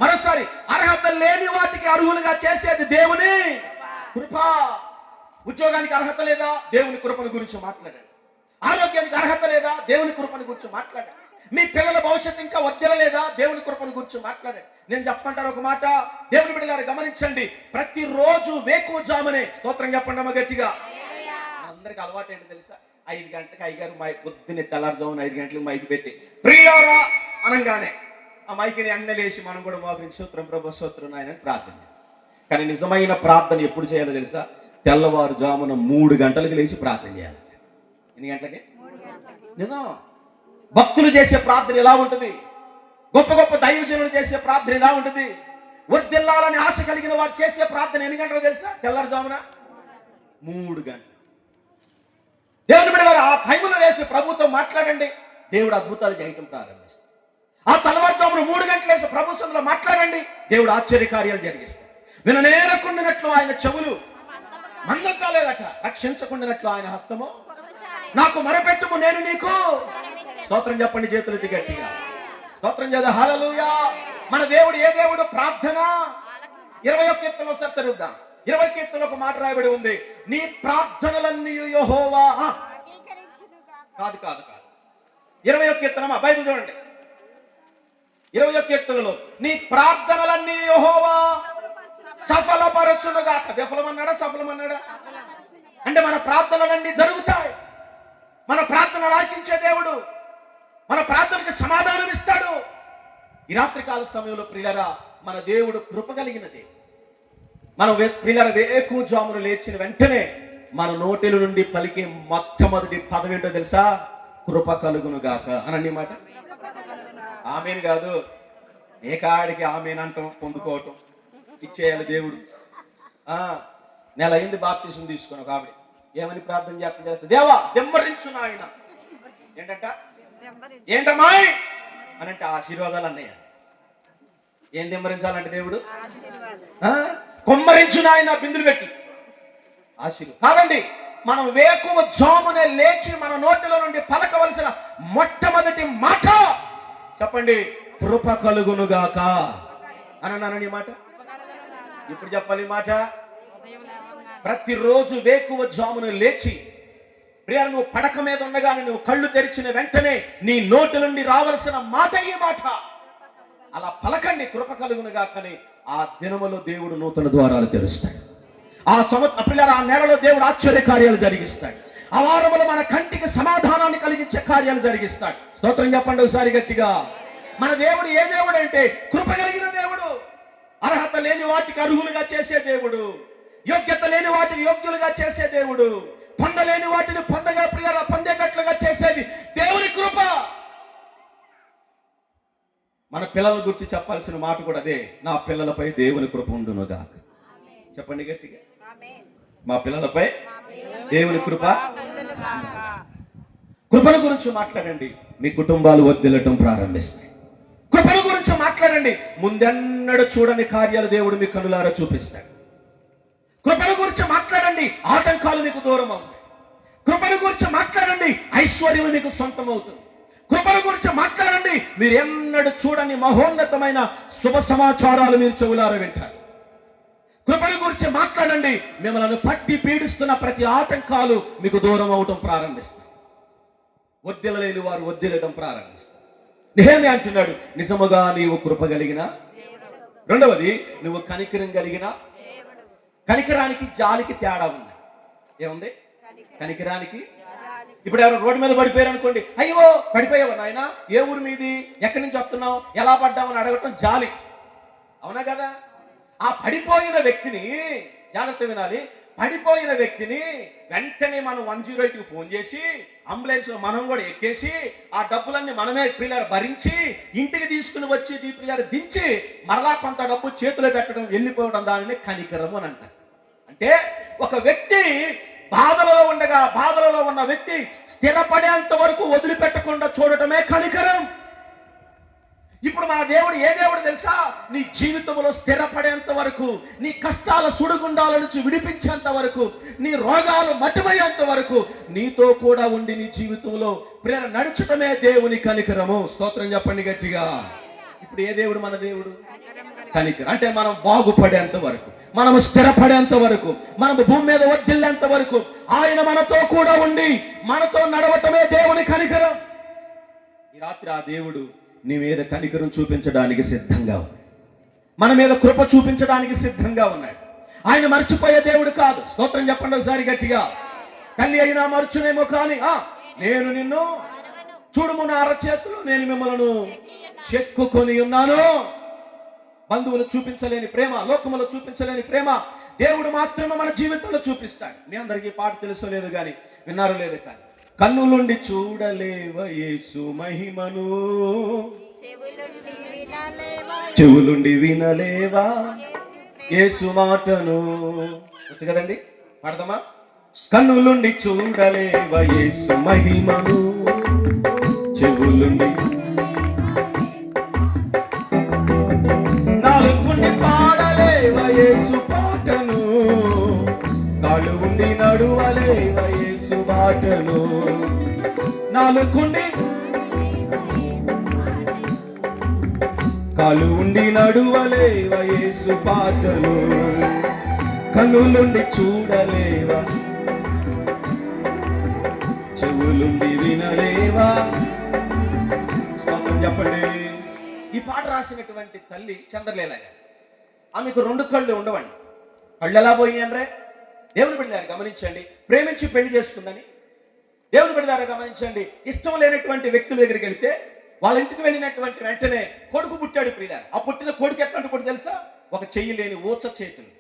Speaker 4: మరోసారి, అర్హత లేని వాటికి అర్హులుగా చేసేది దేవుని కృప. ఉద్యోగానికి అర్హత లేదా? దేవుని కృపను గురించి మాట్లాడండి. ఆరోగ్యానికి అర్హత లేదా? దేవుని కృపను గురించి మాట్లాడండి. మీ పిల్లల భవిష్యత్తు ఇంకా వర్ధిల్లలేదా? దేవుని కృపను గురించి మాట్లాడండి. నేను చెప్పమంటారు ఒక మాట, దేవుని బిడ్డలారా గమనించండి. ప్రతిరోజు వేకువజామునే, స్తోత్రం చెప్పండి అమ్మ గట్టిగా. అందరికి అలవాటు ఏంటి తెలుసా? 5 గంటలకు అయ్యగారు పొద్దున్నే తెల్లారుజామున 5 గంటలకు మైకి పెట్టి ప్రియులారా అనగానే ఆ మైకిని అన్నలేసి మనం కూడా మోకరించి సూత్రం ప్రభు సూత్రం నాయనని ప్రార్థన చేస్తాం. కానీ నిజమైన ప్రార్థన ఎప్పుడు చేయాలో తెలుసా? తెల్లవారుజామున 3 గంటలకు లేచి ప్రార్థన చేయాలి. ఎన్ని గంటలకి? నిజం. భక్తులు చేసే ప్రార్థన ఎలా ఉంటుంది? గొప్ప గొప్ప దైవజనులు చేసే ప్రార్థన ఎలా ఉంటుంది? వర్ధిల్లాలని ఆశ కలిగిన వారు చేసే ప్రార్థన ఎన్ని గంటలు తెలుసా? తెల్లారుజామున 3 గంటలు. దేవుని బిడ్డలారా, ఆ టైంలో లేచి ప్రభుతో మాట్లాడండి, దేవుడు అద్భుతాలు చేయటం ప్రారంభిస్తాడు. ఆ తెల్లవారుజామున 3 గంటలు లేచి ప్రభు సన్నిధిలో మాట్లాడండి, దేవుడు ఆశ్చర్యకార్యాలు జరిగిస్తాడు. విననేరకుండినట్లు ఆయన చెవులు మందం కాలేదట, రక్షించకుండినట్లు ఆయన హస్తము నాకు మొరపెట్టుము నేను నీకు. స్తోత్రం చెప్పండి చేతులు ఎత్తి గట్టిగా. స్తోత్రం చేద్దాం. హల్లెలూయా. మన దేవుడు ఏ దేవుడు? ప్రార్థన. 21 కీర్తనలో ఒకసారి చదువుదాం. 20 కీర్తనలో ఒక మాట రాయబడి ఉంది, నీ ప్రార్థనలన్నీ యెహోవా. కాదు కాదు కాదు 21 కీర్తనమా బైబిల్ చూడండి. 21 కీర్తనలో నీ ప్రార్థనలన్నీ యెహోవా సఫలపరచునుగాక. విఫలమన్నాడా? సఫలమన్నాడా? అంటే మన ప్రార్థనలన్నీ జరుగుతాయి. మన ప్రార్థన ఆలకించే దేవుడు మన ప్రార్థనకి సమాధానం ఇస్తాడు. ఈ రాత్రికాల సమయంలో ప్రియులారా, మన దేవుడు కృప కలిగిన దేవుడు. మనం ప్రియులారా వేకువజామున లేచిన వెంటనే మన నోటిల నుండి పలికే మొట్టమొదటి పదం ఏంటో తెలుసా? కృప కలుగును గాక అని అన్నమాట. ఆమెను కాదు, ఏ కాడికి ఆమెను అంటాం, పొందుకోవటం ఇచ్చేయాలి దేవుడు. నెల అయింది బాప్తిజం తీసుకుని ఒక ఆవిడ ఏమని ప్రార్థన చేస్తుంది? దేవా దెమ్మరించు నాయన. ఏంటంట? ఏంటమ్మాయి అని అంటే ఆశీర్వాదాలు అన్నయ్య. ఏం దెమ్మరించాలంటే దేవుడు కొమ్మరించు నాయన బిందులు పెట్టి ఆశీర్వాదం కాదండి. మనం వేకువజామునే లేచి మన నోటిలో నుండి పలకవలసిన మొట్టమొదటి మాట చెప్పండి, కృప కలుగునుగాక అని అన్నాను. ఈ మాట ఇప్పుడు చెప్పాలి. ఈ మాట ప్రతిరోజు వేకువజామున లేచి ప్రియ నువ్వు పడక మీద ఉండగానే నువ్వు కళ్ళు తెరిచిన వెంటనే నీ నోటి నుండి రావాల్సిన మాట ఈ మాట. అలా పలకండి, కృప కలుగునుగాకని. ఆ దినములో దేవుడు నూతన ద్వారాలు తెరుస్తాడు. ఆ ఆ నెలలో దేవుడు ఆశ్చర్య కార్యాలు జరిగిస్తాడు. ఆ వారములో మన కంటికి సమాధానాన్ని కలిగించే కార్యాలు జరిగిస్తాడు. స్తోత్రం చెప్పండి ఒకసారి గట్టిగా. మన దేవుడు ఏ దేవుడు అంటే కృప కలిగిన దేవుడు. అర్హత లేని వాటికి అర్హులుగా చేసే దేవుడు. యోగ్యత లేని వాటిని యోగ్యులుగా చేసే దేవుడు. పొందలేని వాటిని పొందేటట్లుగా చేసేది దేవుని కృప. మన పిల్లల గురించి చెప్పాల్సిన మాట కూడా అదే, నా పిల్లలపై దేవుని కృప ఉండునుగాక. చెప్పండి గట్టిగా, మా పిల్లలపై దేవుని కృప. కృపల గురించి మాట్లాడండి, మీ కుటుంబాలు వర్ధిల్లటం ప్రారంభిస్తాయి. కృపల గురించి మాట్లాడండి, ముందెన్నడూ చూడని కార్యాలు దేవుడు మీ కనులారా చూపిస్తాడు. కృపల గురించి మాట్లాడండి, ఆటంకాలు మీకు దూరం అవుతాయి. కృపల గురించి మాట్లాడండి, ఐశ్వర్యం మీకు సొంతం అవుతుంది. కృపల గురించి మాట్లాడండి, మీరు ఎన్నడూ చూడని మహోన్నతమైన శుభ సమాచారాలు మీరు చెవులారా వింటారు. కృపల గురించి మాట్లాడండి, మిమ్మల్ని పట్టి పీడిస్తున్న ప్రతి ఆటంకాలు మీకు దూరం అవటం ప్రారంభిస్తాయి. వర్ధిల్లలేని వారు వర్ధిల్లడం ప్రారంభిస్తారు. నెహెమ్యా అంటున్నాడు, నిజముగా నీవు కృప కలిగిన. రెండవది, నువ్వు కనికరం కలిగిన. కనికరానికి జాలికి తేడా ఉంది. ఏముంది? కనికరానికి. ఇప్పుడు ఎవరు రోడ్డు మీద పడిపోయారు అనుకోండి, అయ్యో పడిపోయావు నాయన, ఏ ఊరు మీది, ఎక్కడి నుంచి వస్తున్నావు, ఎలా పడ్డామని అడగటం జాలి. అవునా కదా? ఆ పడిపోయిన వ్యక్తిని జాగ్రత్త వినాలి. పడిపోయిన వ్యక్తిని వెంటనే మనం 108కి ఫోన్ చేసి అంబులెన్స్ లో మనం కూడా ఎక్కేసి ఆ డబ్బులన్నీ మనమే పిల్లలు భరించి ఇంటికి తీసుకుని వచ్చి పిల్లలు దించి మరలా కొంత డబ్బు చేతిలో పెట్టడం, వెళ్ళిపోవడం, దానిని కనికరము అని అంటారు. అంటే ఒక వ్యక్తి బాధలలో ఉన్న వ్యక్తి స్థిరపడేంత వరకు వదిలిపెట్టకుండా చూడటమే కనికరం. ఇప్పుడు మన దేవుడు ఏ దేవుడు తెలుసా? నీ జీవితంలో స్థిరపడేంత వరకు, నీ కష్టాల సుడిగుండాల నుంచి విడిపించేంత వరకు, నీ రోగాలు మట్టుమయ్యేంత వరకు నీతో కూడా ఉండి నీ జీవితంలో ప్రేరణ నడుచటమే దేవుని కనికరము. స్తోత్రం చెప్పండి గట్టిగా. ఇప్పుడు ఏ దేవుడు మన దేవుడు? కనికరం. అంటే మనం బాగుపడేంత వరకు, మనము స్థిరపడేంత వరకు, మనము భూమి మీద వర్ధిల్లేంత వరకు ఆయన మనతో కూడా ఉండి మనతో నడవటమే దేవుని కనికరం. ఈ రాత్రి ఆ దేవుడు నీ మీద కనికరం చూపించడానికి సిద్ధంగా ఉంది. మన మీద కృప చూపించడానికి సిద్ధంగా ఉన్నాడు. ఆయన మర్చిపోయే దేవుడు కాదు. స్తోత్రం చెప్పండి ఒకసారి గట్టిగా. తల్లి అయినా మర్చునేమో కానీ నేను నిన్ను చూడుము, నా అరచేతులు నేను మిమ్మల్ని చెక్కుకొని ఉన్నాను. బంధువులు చూపించలేని ప్రేమ, లోకములో చూపించలేని ప్రేమ దేవుడు మాత్రమే మన జీవితంలో చూపిస్తాడు. మీ అందరికీ పాట తెలుసో లేదు కానీ, విన్నారో లేదు కానీ, కన్నులుండి చూడలేవ యేసు మహిమను, చెవులుండి వినలేవా యేసు మాటను. వచ్చు కదండి, పాడదామా? కన్నులుండి చూడలేవ యేసు మహిమను, చెవులుండి నాలుగుండి పాడలేవ యేసు పాటను, కాళ్ళు ఉండి నడువలేవ యేసు బాటను. నాలుగుండి కాళ్ళు ఉండి నడువలేవ యేసు పాటను, కన్నులుండి చూడలేవా, చెవులుండి వినలేవా. స్తోత్రం చెప్పండి. ఈ పాట రాసినటువంటి తల్లి చంద్రలేల గారు. ఆమెకు 2 కళ్ళు ఉండవండి. కళ్ళు ఎలా పోయినాయి అంటే, దేవుని బిడ్డలారా గమనించండి, ప్రేమించి పెళ్లి చేసుకుందని దేవుని బిడ్డలారా గమనించండి. ఇష్టం లేనటువంటి వ్యక్తుల దగ్గరికి వెళ్తే వాళ్ళ ఇంటికి వెళ్ళినటువంటి వెంటనే కొడుకు పుట్టాడు ప్రియులారా. ఆ పుట్టిన కొడుకు ఎట్లాంటి కొడుకు తెలుసా? ఒక చెయ్యి లేని ఊచ చేతులు,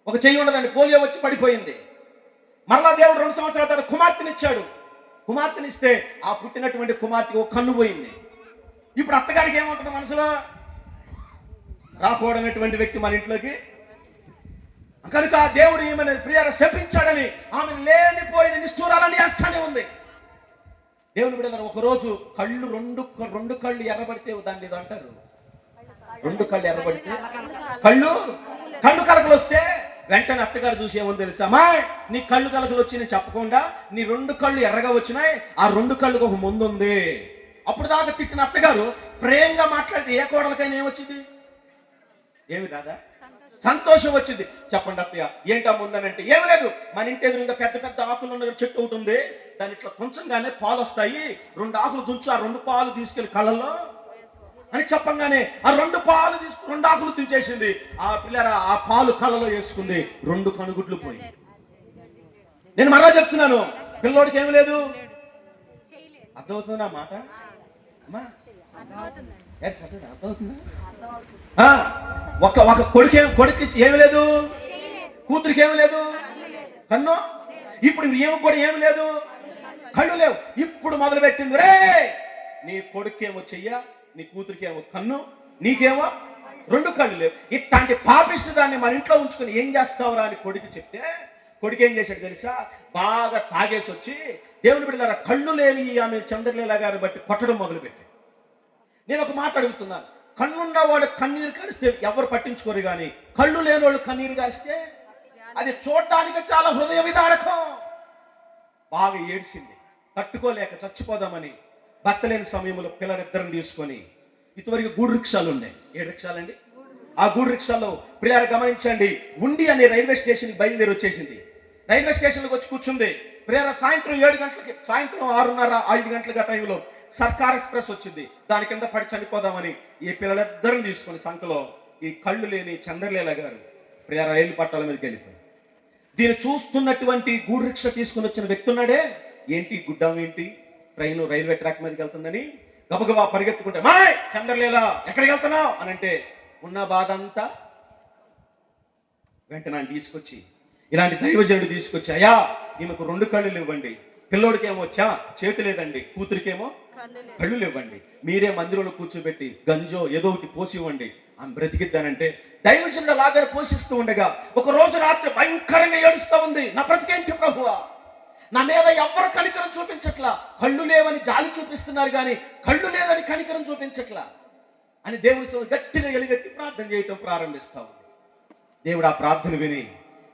Speaker 4: ఒక చెయ్యి ఉండదండి, పోలియో వచ్చి పడిపోయింది. మరలా దేవుడు 2 సంవత్సరాల తర్వాత కుమార్తెనిచ్చాడు. కుమార్తెనిస్తే ఆ పుట్టినటువంటి కుమార్తెకి ఒక కన్ను పోయింది. ఇప్పుడు అత్తగారికి ఏముంటుంది మనసులో? రాకూడనటువంటి వ్యక్తి మన ఇంట్లోకి, కనుక దేవుడు ఈమెను ప్రియార శపించాడని ఆమె లేనిపోయిన నిష్ఠూరాలని వేస్తానే ఉంది. దేవుని బిడ్డలారా, ఒకరోజు కళ్ళు రెండు కళ్ళు ఎర్రబడితే దాన్ని ఏదో అంటారు, 2 కళ్ళు ఎర్రబడితే కళ్ళు కలకలు వస్తే వెంటనే అత్తగారు చూసి ఏమో తెలుసా? మా నీ కళ్ళు కలకలు వచ్చి నేను చెప్పకుండా నీ 2 కళ్ళు ఎర్రగా వచ్చినాయి, ఆ 2 కళ్ళకు ఒక ముందు ఉంది. అప్పుడు దాకా తిట్టిన అత్తగారు ప్రేమగా మాట్లాడితే ఏ కోడలకైనా ఏమొచ్చింది? ఏమి రాదా? సంతోషం వచ్చింది. చెప్పండి అత్తయ్య ఏంటా ముందనంటే, ఏమి లేదు, మన ఇంటి ఎదురుగా పెద్ద పెద్ద ఆకులు ఉన్న చెట్టు ఒకటి ఉంది, దాని ఇట్లా కొంచెంగానే పాలు వస్తాయి, 2 ఆకులు తుంచు, ఆ 2 పాలు తీసుకెళ్లి కళ్ళల్లో అని చెప్పంగానే ఆ 2 పాలు తీసుకుని 2 ఆకులు తుంచేసింది. ఆ పిల్లర ఆ పాలు కళ్ళలో వేసుకుంది, 2 కనుగుడ్లు పోయి. నేను మరలా చెప్తున్నాను, పిల్లోడికి ఏమి లేదు. అర్థమవుతుందా మాట? ఒక కొడుకు ఏమి లేదు, కూతురికి ఏమి లేదు, కన్ను. ఇప్పుడు ఏమి కూడా ఏమి లేదు, కళ్ళు లేవు. ఇప్పుడు మొదలు పెట్టింది, రే నీ కొడుకేమో చెయ్య, నీ కూతురికేమో కన్ను, నీకేమో 2 కళ్ళు లేవు. ఇట్లాంటి పాపిష్టి దాన్ని మన ఇంట్లో ఉంచుకొని ఏం చేస్తావురా అని కొడుకు చెప్తే, కొడుకు ఏం చేశాడు తెలుసా? బాగా తాగేసి వచ్చి దేవుని బిడ్డలారా కళ్ళు లేని ఆమె చంద్రలేల గారిని బట్టి కొట్టడం మొదలుపెట్టాడు. నేను ఒక మాట అడుగుతున్నాను, కన్నున్న వాడు కన్నీరు కారిస్తే ఎవరు పట్టించుకోరు, కానీ కళ్ళు లేని వాళ్ళు కన్నీరు కారిస్తే అది చూడటానికి చాలా హృదయ విదారకం. బాగా ఏడ్చింది, తట్టుకోలేక చచ్చిపోదామని భర్త లేని సమయంలో పిల్లలిద్దరిని తీసుకొని, ఇంతవరకు 3 రిక్షాలు ఉన్నాయి. 7 రిక్షాలండి. ఆ 3 రిక్షాలో ప్రియారు గమనించండి, ఉండి అనే రైల్వే స్టేషన్కి బయలుదేరి వచ్చేసింది. రైల్వే స్టేషన్కి వచ్చి కూర్చుంది. ప్రియార సాయంత్రం 7 గంటలకి, సాయంత్రం 6:30 5 గంటలకి ఆ టైంలో సర్కార్ ఎక్స్ప్రెస్ వచ్చింది. దాని కింద పడి చనిపోదామని ఈ పిల్లలిద్దరిని తీసుకొని సంతలో ఈ కళ్ళు లేని చంద్రలేల గారు ప్రియార రైలు పట్టాల మీదకి వెళ్ళిపోయి, దీన్ని చూస్తున్నటువంటి 3 రిక్షా తీసుకుని వచ్చిన వ్యక్తి ఉన్నాడే, ఏంటి గుడ్డం ఏంటి, ట్రైన్ రైల్వే ట్రాక్ మీదకి వెళ్తుందని గబగబా పరిగెత్తుకుంటే, మాయ్ చంద్రలేల ఎక్కడికి వెళ్తున్నావు అని అంటే, ఉన్న బాధ అంతా వెంటనే తీసుకొచ్చి, ఇలాంటి దైవజనుడు తీసుకొచ్చి, అయ్యా ఈమెకు 2 కళ్ళు ఇవ్వండి, పిల్లోడికేమో చేతి లేదండి, కూతురికేమో కళ్ళు ఇవ్వండి, మీరే మందిరంలో కూర్చోబెట్టి గంజో ఏదో ఒకటి పోసి ఇవ్వండి, ఆమె బ్రతికిద్దానంటే దైవజనుడు లాగా పోషిస్తూ ఉండగా ఒక రోజు రాత్రి భయంకరంగా ఏడుస్తూ ఉంది. నా బ్రతికేంటి ప్రభువా, నా మీద ఎవ్వరు కనికరం చూపించట్లా, కళ్ళు లేవని జాలి చూపిస్తున్నారు కానీ కళ్ళు లేదని కనికరం చూపించట్లా. అని దేవుని సన్నిధిలో గట్టిగా ఎలుగెత్తి ప్రార్థన చేయటం ప్రారంభిస్తా ఉంది. దేవుడు ఆ ప్రార్థన విని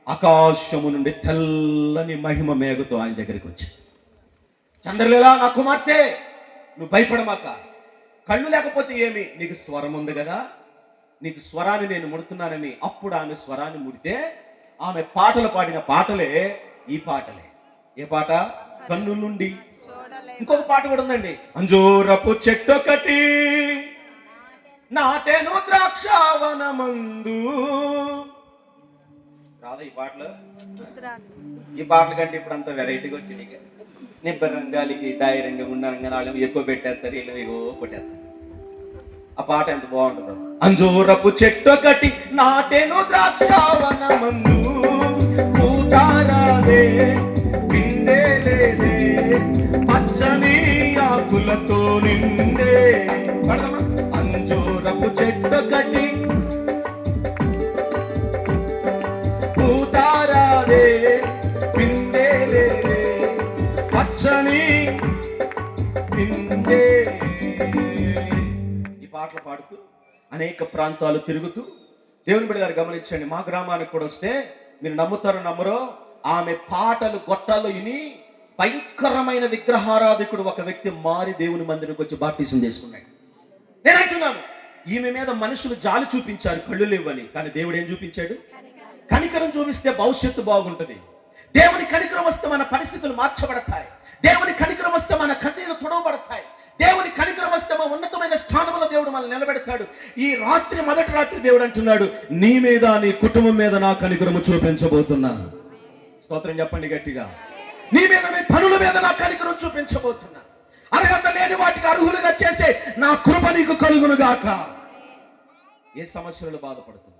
Speaker 4: ఆకాశము నుండి తెల్లని మహిమ మేఘతో ఆయన దగ్గరికి వచ్చింది. చంద్రలీలా, నా కుమార్తె, నువ్వు భయపడమాక. కళ్ళు లేకపోతే ఏమి, నీకు స్వరం ఉంది కదా, నీకు స్వరాన్ని నేను ముడుతున్నానని. అప్పుడు ఆమె స్వరాన్ని ముడితే ఆమె పాటలు పాడిన పాటలే ఈ పాటలే. ఏ పాట? కన్ను నుండి. ఇంకొక పాట కూడా ఉందండి. అంజూరపు చెట్టొకటి నాటెను ద్రాక్షావనమందు. రాదా ఈ పాటలు? ఈ పాటల కంటే ఇప్పుడు అంత వెరైటీగా వచ్చింది. నిబ్బరంగాలికి డైరంగా ఉన్నారంగా వాళ్ళు ఎక్కువ పెట్టేస్తారు, వీళ్ళు ఎక్కువ కొట్టేస్తారు. ఆ పాట ఎంత బాగుంటుందో. అంజూరపు చెట్టొకటి నాటెను ద్రాక్షావనమందు, పూతారాలే పిండేలేదే, పచ్చని ఆకులతో నిండే. పడదమా? అంజూరపు చెట్టొకటి పూతారాలే పిండేలేదే, పచ్చని పిండే. ఈ పాటలు పాడుతూ అనేక ప్రాంతాలు తిరుగుతూ దేవుని బిడ్డ గారు గమనించండి. మా గ్రామానికి కూడా వస్తే మీరు నమ్ముతారో నమ్మరో, ఆమె పాటలు గొట్టాలు విని భయంకరమైన విగ్రహారాధికుడు ఒక వ్యక్తి మారి దేవుని మందిరికి వచ్చి బాప్టిజం చేసుకున్నాడు. నేను అంటున్నాను, ఈమె మీద మనుషులు జాలి చూపించారు, కళ్ళు లేవని. కానీ దేవుడు ఏం చూపించాడు? కనికరం చూపిస్తే భవిష్యత్తు బాగుంటుంది. దేవుని కనికరం వస్తే మన పరిస్థితులు మార్చబడతాయి. దేవుని కనికరం వస్తే మన కన్నీళ్లు తుడవబడతాయి. దేవుని కనికరం వస్తే మన ఉన్నతమైన స్థానంలో దేవుడు మనల్ని నిలబెడతాడు. ఈ రాత్రి, మొదటి రాత్రి దేవుడు అంటున్నాడు, నీ మీద, నీ కుటుంబం మీద నా కనికరము చూపించబోతున్నా. స్తోత్రం చెప్పండి గట్టిగా. నీ మీద, నీ పనుల మీద నా కనికరం చూపించబోతున్నా. అర్హత లేని వాటికి అర్హులుగా చేసే నా కృప నీకు కలుగును గాక. ఏ సమస్యలను బాధపడుతున్నా,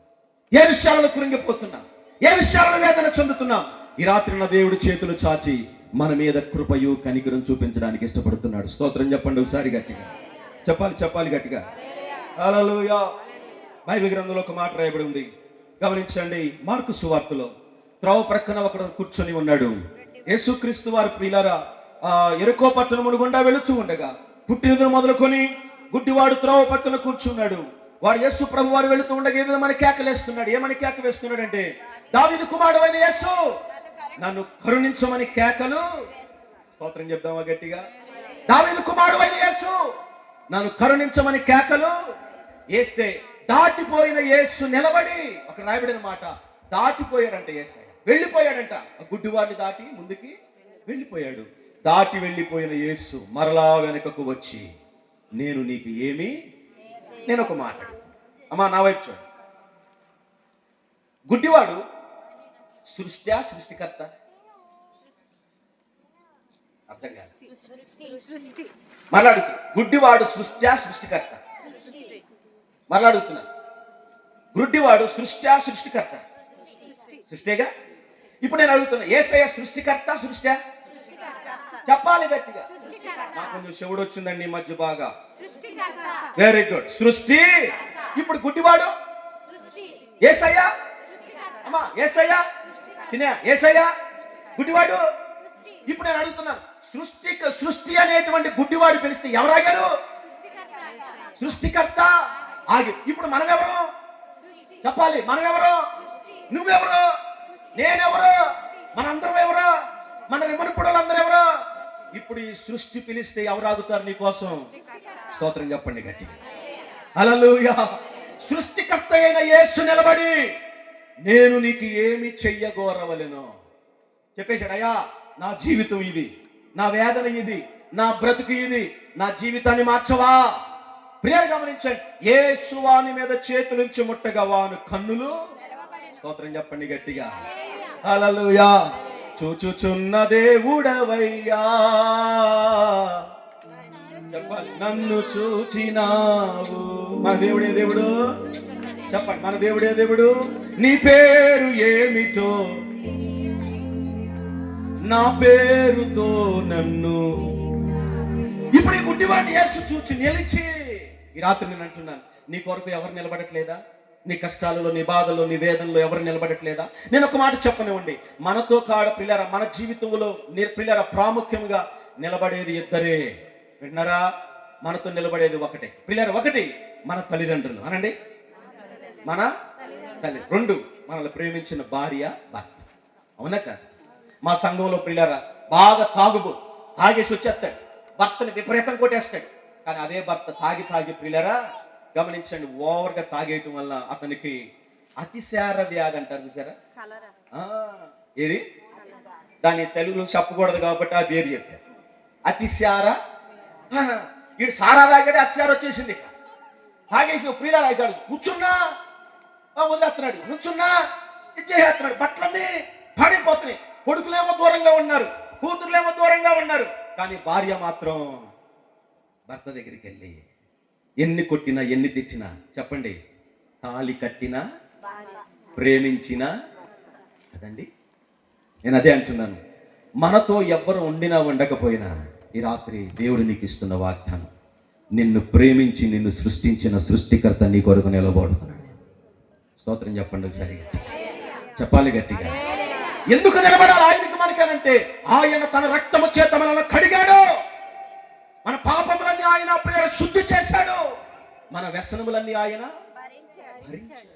Speaker 4: ఏ విషయాలను కృంగిపోతున్నా, ఏ విషయాలను వేదన చెందుతున్నా, ఈ రాత్రి నా దేవుడు చేతులు చాచి మన మీద కృపయు కనికరం చూపించడానికి ఇష్టపడుతున్నాడు. స్తోత్రం చెప్పండి ఒకసారి గట్టిగా. చెప్పాలి గట్టిగా. హల్లెలూయా. బైబిల్ గ్రంథంలో ఒక మాట రాయబడి ఉంది, గమనించండి. మార్కు సువార్తలో త్రోవ ప్రక్కన ఒకడు కూర్చొని ఉన్నాడు. యేసుక్రీస్తు వారు ప్రియులారా యెరికో పట్టణమును గుండా వెళుతూ ఉండగా పుట్టినది మొదలుకొని గుడ్డివాడు త్రోవ పక్కన కూర్చున్నాడు. వాడు యేసు ప్రభు వారు వెళుతూ ఉండగా ఏ విధమైన కేకలేస్తున్నాడు. ఏమని కేక వేస్తున్నాడు అంటే, దావీదు కుమారుడు అయిన యేసు, నన్ను కరుణించమని కేకలు. స్తోత్రం చెప్దామా గట్టిగా. దావీదు కుమారుడు అయిన యేసు, నన్ను కరుణించమని కేకలు వేస్తే దాటిపోయిన యేసు నిలబడి, అక్కడ రాయబడిన మాట, దాటిపోయాడంట. యేసయ్య వెళ్ళిపోయాడంట. ఆ గుడ్డివాడిని దాటి ముందుకి వెళ్ళిపోయాడు. దాటి వెళ్ళిపోయిన యేసు మరలా వెనుకకు వచ్చి, నేను నీకు ఏమి, నేను ఒక మాట అడుగుతాను. అమ్మా నా వైపు చూడు. గుడ్డివాడు సృష్టికర్త? అర్థం కాదు. మరలా గుడ్డివాడు సృష్టికర్త? మరలా అడుగుతున్నా, గుడ్డివాడు సృష్టికర్త? సృష్టిగా. ఇప్పుడు నేను అడుగుతున్నా, యేసయ్య సృష్టికర్త? చెప్పాలి గట్టిగా. నాకు కొంచెం శివుడు వచ్చిందండి ఈ మధ్య బాగా. Very good. సృష్టి. ఇప్పుడు గుడ్డివాడు యేసయ్య. అమ్మా యేసయ్య, చిన్న యేసయ్య, గుడ్డివాడు. ఇప్పుడు నేను అడుగుతున్నాను, సృష్టి అనేటువంటి గుడ్డివాడు పిలిస్తే ఎవరాగారు? సృష్టికర్త. ఆగి. ఇప్పుడు మనం ఎవరు చెప్పాలి? మనం ఎవరు? నువ్వెవరు? నేనెవరు? మనందరం ఎవరు? మన రిమనుపుడులందరూ ఎవరు? ఇప్పుడు ఈ సృష్టి పిలిస్తే ఎవరు ఆగుతారు నీ కోసం? స్తోత్రం చెప్పండి గట్టిగా. హల్లెలూయా. సృష్టికర్త అయిన యేసు నిలబడి, నేను నీకు ఏమి చెయ్యగోరవలెనో చెప్పేశాడు. అయ్యా, నా జీవితం ఇది, నా వేదన ఇది, నా బ్రతుకు ఇది, నా జీవితాన్ని మార్చవా? ప్రియర్ గమనించండి, యేసు వాని మీద చేతులుంచి ముట్టగా వాను కన్నులు. స్తోత్రం చెప్పండి గట్టిగా. హల్లెలూయా. చూచుచున్న దేవుడవయ్యా, చెప్పాలి, నన్ను చూచినావు. మన దేవుడే దేవుడు. చెప్పండి, మన దేవుడే దేవుడు. నీ పేరు ఏమిటో, నా పేరుతో నన్ను. ఇప్పుడు ఈ గుడ్డివాడిని యేసు చూచి నిలిచి, ఈ రాత్రి నేను అంటున్నాను, నీ కొరకు ఎవరు నిలబడట్లేదా? నీ కష్టాలలో, నీ బాధల్లో, నీ వేదనలో ఎవరు నిలబడట్లేదా? నేను ఒక మాట చెప్పనివ్వండి, మనతో కాడ పిల్లరా, మన జీవితంలో పిల్లరా ప్రాముఖ్యంగా నిలబడేది ఇద్దరే. విన్నారా? మనతో నిలబడేది ఒకటే పిల్లలు. ఒకటి మన తల్లిదండ్రులు అనండి, మన తల్లి. రెండు మనల్ని ప్రేమించిన భార్య భర్త. అవునా కాదు? మా సంఘంలో పిల్లరా బాగా తాగేసి వచ్చేస్తాడు, భర్తని విపరీతం కొట్టేస్తాడు. కానీ అదే భర్త తాగి పిల్లరా గమనించండి, ఓవర్గా తాగేయటం వల్ల అతనికి అతిసార వ్యాధి అంటారు చూసారా. ఏది దాన్ని తెలుగులో చెప్పకూడదు కాబట్టి ఆ పేరు చెప్పారు, అతిసార. వీడు సారా తాగాడే అతిసార వచ్చేసింది. తాగేసి ప్రియుల తాగాడు, కూర్చున్నా వదిలేస్తున్నాడు, కూర్చున్నా ఇచ్చేస్తున్నాడు, బట్టలన్నీ పాడైపోతున్నాయి. కొడుకులేమో దూరంగా ఉన్నారు, కూతురులేమో దూరంగా ఉన్నారు. కానీ భార్య మాత్రం భర్త దగ్గరికి వెళ్ళి ఎన్ని కొట్టినా ఎన్ని తెచ్చినా చెప్పండి, తాళి కట్టినా ప్రేమించినా కదండి. నేను అదే అంటున్నాను, మనతో ఎవ్వరు ఉండినా ఉండకపోయినా ఈ రాత్రి దేవుడు నీకు ఇస్తున్న వాగ్దానం, నిన్ను ప్రేమించి నిన్ను సృష్టించిన సృష్టికర్త నీ కొరకు నిలబడుతున్నాడు. స్తోత్రం చెప్పండి ఒకసారి, చెప్పాలి గట్టిగా. ఎందుకు నిలబడాలి ఆయనకు మనకనంటే, ఆయన తన రక్తము చేత మనల్ని కడిగాడు, మన పాపములన్నీ ఆయన ప్రియ శుద్ధి చేశాడు, మన వ్యసనములన్నీ ఆయన భరించాడు.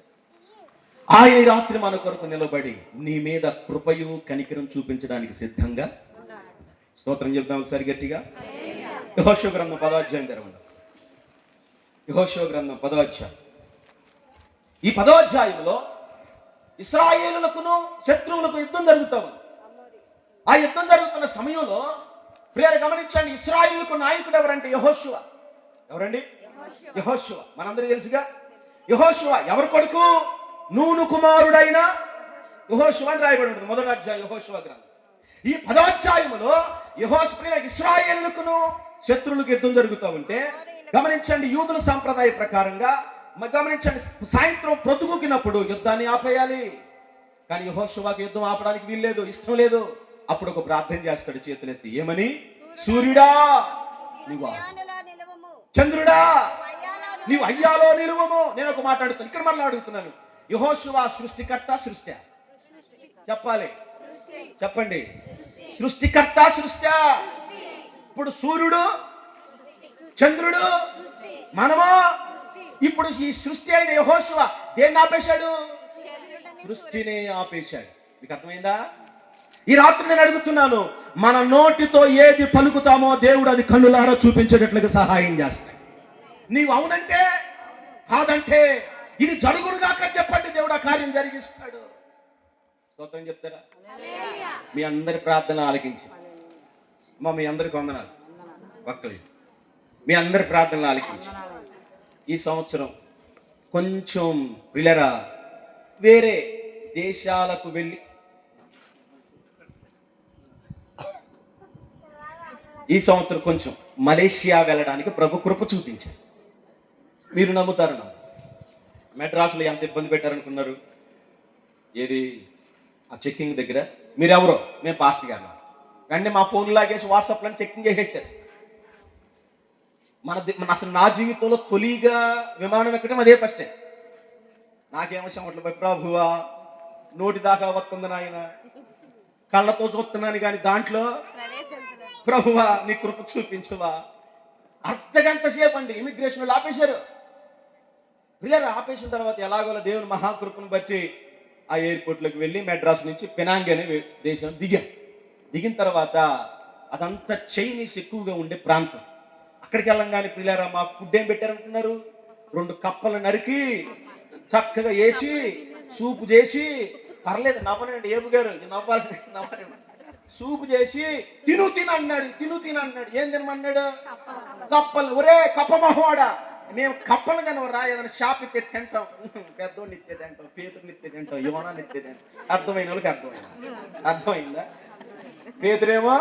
Speaker 4: ఆయన రాత్రి మన కొరకు నిలబడి నీ మీద కృపయు కనికరం చూపించడానికి సిద్ధంగా. స్తోత్రం చెప్దాం ఒకసారి గట్టిగా. యెహోషువ గ్రంథం 10వ అధ్యాయం తెరవండి. యెహోషువ గ్రంథం 10వ అధ్యాయం. ఈ 10వ అధ్యాయంలో ఇశ్రాయేలులకును శత్రువులకు యుద్ధం జరుగుతూ ఉంది. ఆ యుద్ధం జరుగుతున్న సమయంలో ప్రియరు గమనించండి, ఇశ్రాయేలుకు నాయకుడు ఎవరంటే యెహోషువ. ఎవరండి? యెహోషువ. మనందరికీ తెలుసుగా. యెహోషువ ఎవరి కొడుకు? నూను కుమారుడైన యెహోషువ అని రాయబడి ఉంటుంది 1వ అధ్యాయం యెహోషువ గ్రంథం. ఈ 10వ అధ్యాయంలో ఇశ్రాయేలుకును శత్రువులకు యుద్ధం జరుగుతూ ఉంటే గమనించండి, యూదుల సంప్రదాయ ప్రకారంగా గమనించండి, సాయంత్రం ప్రొద్దుగుకినప్పుడు యుద్ధాన్ని ఆపేయాలి. కానీ యెహోషువకి యుద్ధం ఆపడానికి వీల్లేదు, ఇష్టం లేదు. అప్పుడు ఒక ప్రార్థన చేస్తాడు చేతులెత్తి, ఏమని? సూర్యుడా నీవు, చంద్రుడా నీవు అయ్యాలో నిలువము. నేను ఒక మాట్లాడుతాను, ఇక్కడ మళ్ళీ అడుగుతున్నాను, యెహోషువ సృష్టికర్త సృష్టి? చెప్పాలి, చెప్పండి. సృష్టికర్త సృష్టి. ఇప్పుడు సూర్యుడు చంద్రుడు మనమా? ఇప్పుడు ఈ సృష్టి అయిన యెహోషువ దేన్ని ఆపేశాడు? సృష్టిని ఆపేశాడు. మీకు అర్థమైందా? ఈ రాత్రి నేను అడుగుతున్నాను, మన నోటితో ఏది పలుకుతామో దేవుడు అది కన్నులారా చూపించేటట్లుగా సహాయం చేస్తాడు. నీవు అవునంటే కాదంటే ఇది జరుగునుగాక చెప్పండి, దేవుడు ఆ కార్యం జరిగిస్తాడు. స్తోత్రం చెప్తారా? మీ అందరి ప్రార్థన ఆలకించి మీ అందరికి వందనాలు ఒక్కలి, మీ అందరి ప్రార్థనలు ఆలకించి ఈ సంవత్సరం కొంచెం పిల్లరా వేరే దేశాలకు వెళ్ళి ఈ సంవత్సరం కొంచెం మలేషియా వెళ్ళడానికి ప్రభు కృప చూపించారు. మీరు నమ్ముతారు నా మెడ్రాస్లో ఎంత ఇబ్బంది పెట్టారనుకున్నారు? ఏది ఆ చెక్కింగ్ దగ్గర మీరు ఎవరో? మేము పాస్టర్ గారు. వెంటనే మా ఫోన్ లాగేసి వాట్సాప్లో చెక్కింగ్ చేసేసారు. అసలు నా జీవితంలో తొలిగా విమానం ఎక్కడం అదే ఫస్ట్ టైం. నాకేమో అట్లా ప్రభువా నోటి దాకా వస్తుంది నాయన, కళ్ళతో చూస్తున్నాను కానీ దాంట్లో ప్రభువా నీ కృప చూపించువా. అర్ధగంట సేపు అండి ఇమిగ్రేషన్ ఆపేశారు. పిల్లలు ఆపేసిన తర్వాత ఎలాగోలా దేవుని మహాకృపను బట్టి ఆ ఎయిర్పోర్ట్లోకి వెళ్ళి మెడ్రాస్ నుంచి పెనాంగ్ అనే దేశం దిగిన తర్వాత అదంతా చైనీస్ ఎక్కువగా ఉండే ప్రాంతం. అక్కడికి వెళ్ళంగానే పిల్లరా మాకు ఫుడ్ ఏం పెట్టారనుకున్నారు? 2 కప్పలు నరికి చక్కగా వేసి సూపు చేసి, పర్లేదు నవ్వనండి ఏబు గారు, నవ్వాల్సిన నవ్వనండి, సూపు చేసి తిను అన్నాడు. ఏం తినమన్నాడు? కప్పలు. ఒరే కప్ప మహోడా, మేము కప్పలు కనవరా, ఏదైనా షాప్ ఇస్తే తింటాం, పెద్దోడిని ఇస్తే తింటాం, పేతుడిని ఇస్తే తింటాం, యోనాన్ని ఇస్తే తింటాం. అర్థమైన వాళ్ళకి అర్థమైందా? పేతురేమో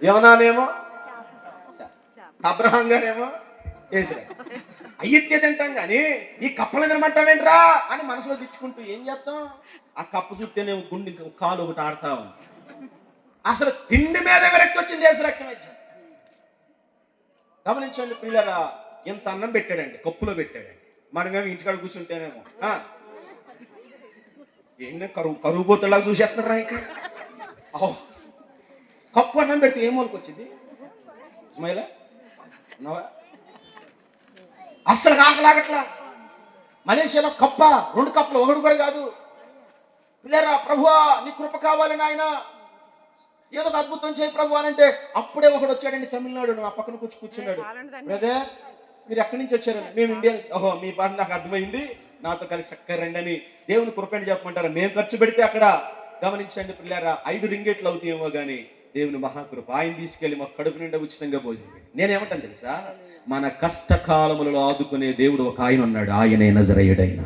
Speaker 4: యోనానేమో, అబ్రహాం గారేమో వేసరా. అయ్యితే తింటాం కానీ ఈ కప్పలు తినమంటావేంట్రా అని మనసులో తెచ్చుకుంటూ ఏం చేస్తాం? ఆ కప్పు చూస్తేనే గుండె కాలు ఒకటి ఆడుతా ఉంది. అసలు తిండి మీద విరక్తి వచ్చింది, దేశ రక్తం వచ్చింది. గమనించండి పిల్లరా, ఎంత అన్నం పెట్టాడండి, కప్పులో పెట్టాడండి. మనమేమో ఇంటికాడ కూర్చుంటేనేమో ఏంటో కరువు పోతేలాగా చూసేస్తున్నారా. ఇంకా కప్పు అన్నం పెడితే ఏం మూలకి వచ్చింది? స్మైలా నవ్వా? అస్సలు ఆకలాగట్లా. మలేషియాలో కప్ప 2 కప్పులు, 1 కూడా కాదు. పిల్లరా, ప్రభువా నీ కృప కావాలి నాయన, ఏదో ఒక అద్భుతం చేయి ప్రభు అని అంటే అప్పుడే ఒకడు వచ్చాడండి, తమిళనాడు, నా పక్కన కూర్చున్నాడు. బ్రదర్ మీరు ఎక్కడి నుంచి వచ్చారని. మేము ఇండియా. ఓహో మీ పాట నాకు అర్థమైంది, నాతో కలిసి చక్కగా రండి అని దేవుని కృపని చెప్పమంటారా? మేము ఖర్చు పెడితే అక్కడ గమనించండి పిల్లారా 5 రింగేట్లు అవుతాయేమో కానీ దేవుని మహాకృప ఆయన తీసుకెళ్లి మా కడుపు నిండా ఉచితంగా భోజనం. నేనేమంటాను తెలుసా, మన కష్టకాలములలో ఆదుకునే దేవుడు ఒక ఆయన ఉన్నాడు, ఆయనే నజరేయుడైన.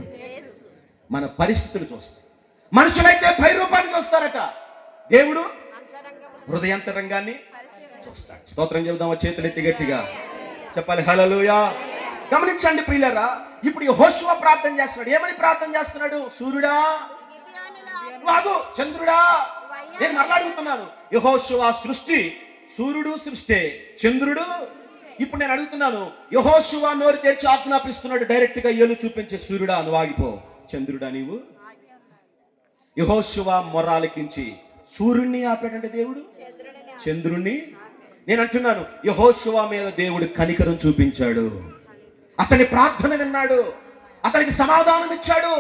Speaker 4: మన పరిస్థితులు చూస్తాయి. మనుషులైతే పై రూపాన్ని చూస్తారట, దేవుడు హృదయాంతరంగాన్ని చూస్తాడు. స్తోత్రం చెబుదామా? చేతులు ఎత్తి గట్టిగా చెప్పాలి హల్లెలూయా. గమనించండి ప్రియులారా, ఇప్పుడు యెహోషువ ప్రార్థన చేస్తున్నాడు. ఏమని ప్రార్థన చేస్తున్నాడు? సూర్యుడా వాగు, చంద్రుడా. నేను మరలాడుగుతున్నాను, యెహోషువ సృష్టి, సూర్యుడు సృష్టి, చంద్రుడు. ఇప్పుడు నేను అడుగుతున్నాను, యెహోషువ నోరు తెరిచి ఆజ్ఞాపిస్తున్నాడు డైరెక్ట్ గా ఏలు చూపించే, సూర్యుడా నువ్వు ఆగిపో, చంద్రుడా నీవు. యెహోషువ మొర్రాలకించి సూర్యుడిని ఆపాడంటే దేవుడు చంద్రుణ్ణి. నేను అంటున్నాను, యెహోషువ మీద దేవుడు కనికరం చూపించాడు, అతని ప్రార్థన విన్నాడు, అతనికి సమాధానం ఇచ్చాడు.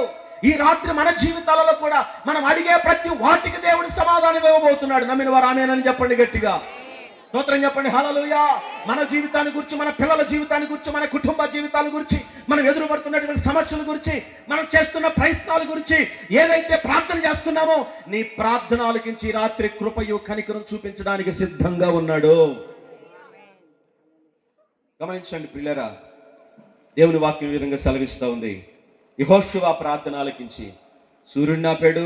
Speaker 4: ఈ రాత్రి మన జీవితాలలో కూడా మనం అడిగే ప్రతి వాటికి దేవుడు సమాధానం ఇవ్వబోతున్నాడు. నమ్మిన వారు ఆమేనని చెప్పండి గట్టిగా. స్తోత్రం చెప్పండి హల్లెలూయా. మన జీవితాన్ని గురించి, మన పిల్లల జీవితాన్ని గురించి, మన కుటుంబ జీవితాల గురించి, మనం ఎదురుపడుతున్నటువంటి సమస్యల గురించి, మనం చేస్తున్న ప్రయత్నాల గురించి, ఏదైతే ప్రార్థన చేస్తున్నామో నీ ప్రార్థన ఆలకించి రాత్రి కృపయు కనికరం చూపించడానికి సిద్ధంగా ఉన్నాడు. గమనించండి ప్రియులారా, దేవుని వాక్యం ఈ విధంగా సెలవిస్తూ ఉంది. యెహోషువ ప్రార్థన ఆలకించి సూర్యుడిని ఆపాడు,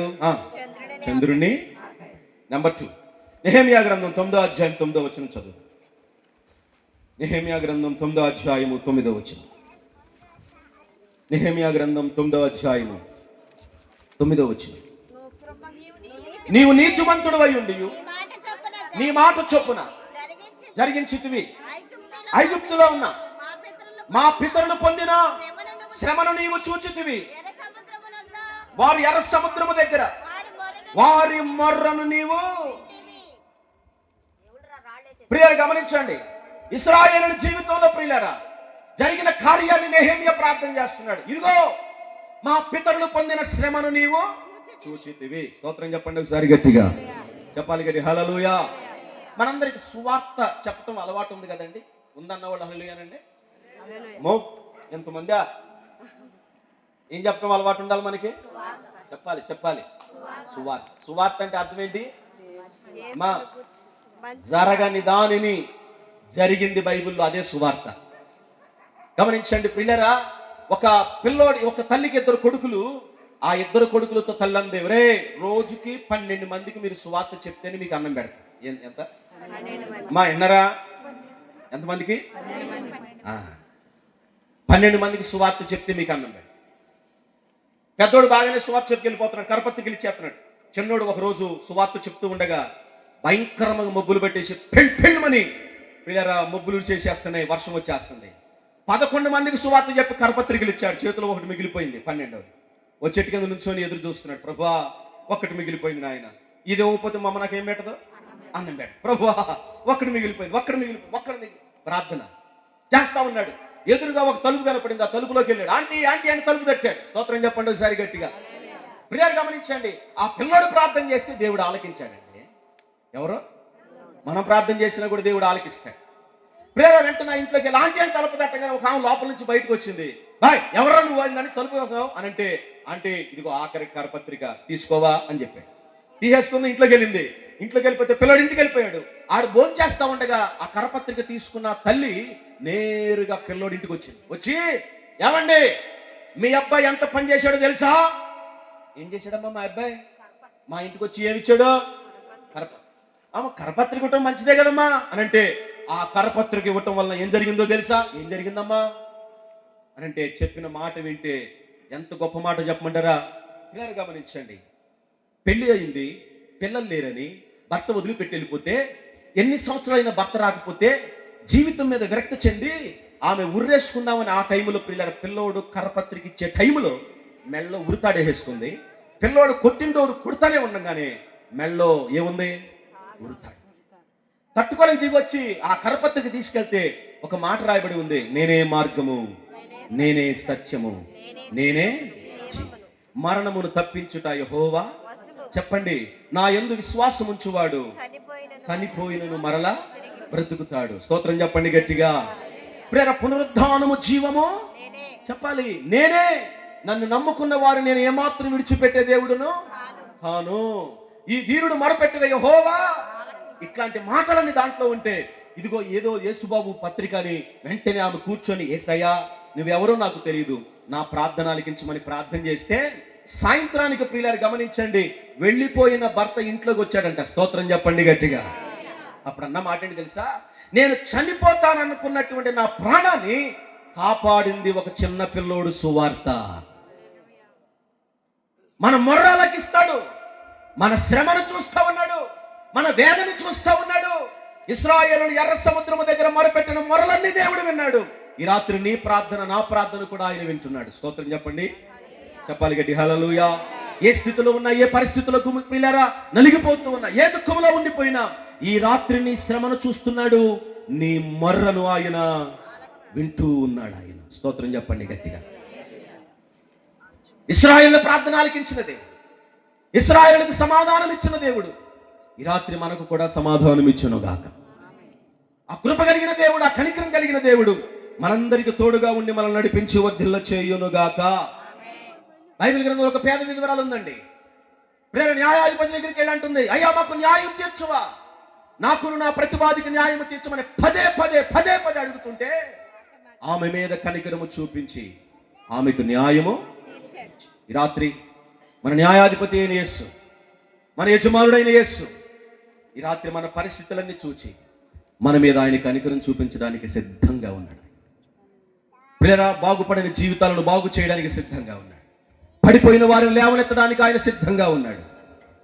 Speaker 4: చంద్రుణ్ణి. నెంబర్ 2, నెహెమ్యా గ్రంథం 9వ అధ్యాయం 9వ వచనం చదువు. నెహెమ్యా గ్రంథం 9వ అధ్యాయము 9వ వచనం. నెహెమ్యా గ్రంథం 9వ అధ్యాయము 9వ వచనం. నీవు నీతిమంతుడవై ఉండి నీ మాట చొప్పున జరిగించితివి. ఐగుప్తులో ఉన్న మా పితరులు పొందిన శ్రమను నీవు చూచితివి. వారి ఎర్ర సముద్రము దగ్గర వారి మొర్రను నీవు. ప్రియులు గమనించండి, ఇశ్రాయేలు జీవితంలో ప్రియులారా జరిగిన కార్యాన్ని నెహెమ్యా ప్రార్థన చేస్తున్నాడు. ఇదిగో మా పితరులు పొందిన శ్రమను నీవు చూచితివి. స్తోత్రం చెప్పండి ఒకసారి గట్టిగా చెప్పాలి గట్టి హల్లెలూయా. మనందరికి సువార్త చెప్పటం అలవాటు ఉంది కదండి. ఉందన్న వాళ్ళు హల్లెలూయానండి. ఎంతమంది ఏం చెప్పడం అలవాటు ఉండాలి మనకి? చెప్పాలి చెప్పాలి. సువార్త. సువార్త అంటే అర్థం ఏంటి? మా జరగని దానిని జరిగింది బైబిల్లో, అదే సువార్త. గమనించండి ప్రియులారా, ఒక పిల్లోడి, ఒక తల్లికి 2 కొడుకులు. ఆ 2 కొడుకులతో తల్లి అంది, రే రోజుకి 12 మందికి మీరు సువార్త చెప్తేనే మీకు అన్నం పెడతారు. ఎంత మా ఎన్నరా? ఎంతమందికి? 12 మందికి సువార్త చెప్తే మీకు అన్నం పెడతారు. పెద్దోడు బాగానే సువార్త చెప్పుకెళ్ళిపోతున్నాడు, కరపత్తి గెలిచేస్తున్నాడు. చిన్నోడు ఒక రోజు సువార్త చెప్తూ ఉండగా భయంకరంగా మబ్బులు పెట్టేసి పెళ్ళమని పిల్లరా మబ్బులు చేసేస్తున్నాయి, వర్షం వచ్చేస్తుంది. 11 మందికి సువార్త చెప్పి కరపత్రికలు ఇచ్చాడు. చేతిలో ఒకటి మిగిలిపోయింది. 12వ ఓ చెట్టు కింద నుంచొని ఎదురు చూస్తున్నాడు. ప్రభువా ఒకటి మిగిలిపోయింది నాయన, ఇది ఇవ్వకపోతే మమ్మ నాకేం పెట్టదు? అన్నం పెట్ట. ప్రభువా ఒక్కటి మిగిలిపోయింది, ఒక్కటి మిగిలి ప్రార్థన చేస్తా ఉన్నాడు. ఎదురుగా ఒక తలుపు కనపడింది, ఆ తలుపులోకి వెళ్ళాడు. ఆంటీ ఆంటీ అని తలుపు తట్టాడు. స్తోత్రం చెప్పండి ఒకసారి గట్టిగా. ప్రియారు గమనించండి, ఆ పిల్లోడు ప్రార్థన చేస్తే దేవుడు ఆలకించాడండి. ఎవరు? మనం ప్రార్థన చేసినా కూడా దేవుడు ఆలకిస్తాడు. ప్రియారు వెంటనే ఇంట్లోకి వెళ్ళి ఆంటీ అని తలుపు తట్టగానే ఒక ఆమె లోపల నుంచి బయటకు వచ్చింది. బాయ్ ఎవరో నువ్వు అని తలుపు అని అంటే, అంటే ఇదిగో ఆఖరి కరపత్రిక తీసుకోవా అని చెప్పాడు. తీసేసుకుంది, ఇంట్లోకి వెళ్ళింది. ఇంట్లోకి వెళ్ళిపోతే పిల్లడు ఇంటికి వెళ్ళిపోయాడు. ఆడు భోజనం చేస్తా ఉండగా ఆ కరపత్రిక తీసుకున్న తల్లి నేరుగా పిల్లోడి ఇంటికి వచ్చింది. వచ్చి, ఏమండి మీ అబ్బాయి ఎంత పని చేశాడో తెలుసా? ఏం చేశాడమ్మా మా అబ్బాయి? మా ఇంటికి వచ్చి ఏమిచ్చాడు? కరపత్రిక ఇవ్వటం మంచిదే కదమ్మా అని అంటే, ఆ కరపత్రిక ఇవ్వటం వల్ల ఏం జరిగిందో తెలుసా? ఏం జరిగిందమ్మా అని అంటే, చెప్పిన మాట వింటే ఎంత గొప్ప మాట చెప్పమంటారా? పిల్లలు గమనించండి, పెళ్లి అయింది, పిల్లలు లేరని భర్త వదిలిపెట్టి వెళ్ళిపోతే, ఎన్ని సంవత్సరాలైన భర్త రాకపోతే జీవితం మీద విరక్తి చెంది ఆమె ఉర్రేసుకుందామని ఆ టైంలో పిల్లోడు కరపత్రిక ఇచ్చే టైంలో మెళ్ళలో ఉరితాడేసుకుంది. పిల్లోడు కొట్టిండోరు కుడతానే ఉండగానే మెళ్ళలో ఏముంది? ఉరితాడు. తట్టుకోలేక దిగొచ్చి ఆ కరపత్రికి తీసుకెళ్తే ఒక మాట రాయబడి ఉంది, నేనే మార్గము, నేనే సత్యము, నేనే జీవము. మరణమును తప్పించుట యెహోవా. చెప్పండి, నా యందు విశ్వాసం ఉంచువాడు చనిపోయినను మరలా బ్రతుకుతాడు. స్తోత్రం చెప్పండి గట్టిగా. ప్రేర పునరుద్ధానము జీవము చెప్పాలి. నేనే, నన్ను నమ్ముకున్న వారు నేను ఏమాత్రం విడిచిపెట్టే దేవుడును కాను. ఈ వీరుడు మొరపెట్టుగా యెహోవా. ఇట్లాంటి మాటలన్నీ దాంట్లో ఉంటే, ఇదిగో ఏదో యేసుబాబు పత్రిక అని వెంటనే ఆమె కూర్చొని, యేసయ్యా నువ్వెవరో నాకు తెలియదు, నా ప్రార్థన ఆలకించమని ప్రార్థన చేస్తే సాయంత్రానికి ప్రియులారు గమనించండి, వెళ్ళిపోయిన భర్త ఇంట్లోకి వచ్చాడంట. స్తోత్రం చెప్పండి గట్టిగా. అప్పుడు అన్న మాట ఏంటి తెలుసా? నేను చనిపోతాననుకున్నటువంటి నా ప్రాణాన్ని కాపాడింది ఒక చిన్న పిల్లోడు సువార్త. మన మొర్రాలకిస్తాడు, మన శ్రమను చూస్తా ఉన్నాడు, మన వేదన చూస్తా ఉన్నాడు. ఇశ్రాయేలును ఎర్ర సముద్రము దగ్గర మొరపెట్టిన మొరలన్నీ దేవుడు విన్నాడు. ఈ రాత్రి నీ ప్రార్థన, నా ప్రార్థన కూడా ఆయన వింటున్నాడు. స్తోత్రం చెప్పండి, చెప్పాలి గట్టి హల్లెలూయా. ఏ స్థితిలో ఉన్నా, ఏ పరిస్థితుల్లో పిల్లరా నలిగిపోతూ ఉన్నా, ఏ దుఃఖంలో ఉండిపోయినా, ఈ రాత్రి నీ శ్రమను చూస్తున్నాడు, నీ మొర్రను ఆయన వింటూ ఉన్నాడు. ఆయన స్తోత్రం చెప్పండి గట్టిగా. ఇశ్రాయేలు ప్రార్థన ఆలకించినది, ఇశ్రాయేలుకు సమాధానం ఇచ్చిన దేవుడు ఈ రాత్రి మనకు కూడా సమాధానం ఇచ్చును గాక. ఆ కృప కలిగిన దేవుడు, ఆ కనికరం కలిగిన దేవుడు మనందరికి తోడుగా ఉండి మనల్ని నడిపించి వర్ధిల్ల చేయును గాక. బైబిల్ గ్రంథంలో ఒక పేద విధవరాలు ఉందండి. ప్రేమ న్యాయాధిపతి దగ్గరికి వెళ్ళి అంటుంది, అయ్యా మాకు న్యాయం తీర్చువా, నాకును నా ప్రతివాదికి న్యాయం తీర్చమని పదే పదే పదే పదే అడుగుతుంటే ఆమె మీద కనికరము చూపించి ఆమెకు న్యాయము. ఈ రాత్రి మన న్యాయాధిపతి అయిన యేసు, మన యజమానుడైన యేసు ఈ రాత్రి మన పరిస్థితులన్నీ చూచి మన మీద ఆయన కనికరం చూపించడానికి సిద్ధంగా ఉన్నాడు. పిల్లరా, బాగుపడిన జీవితాలను బాగు చేయడానికి సిద్ధంగా ఉన్నాడు. పడిపోయిన వారిని లేవనెత్తడానికి ఆయన సిద్ధంగా ఉన్నాడు.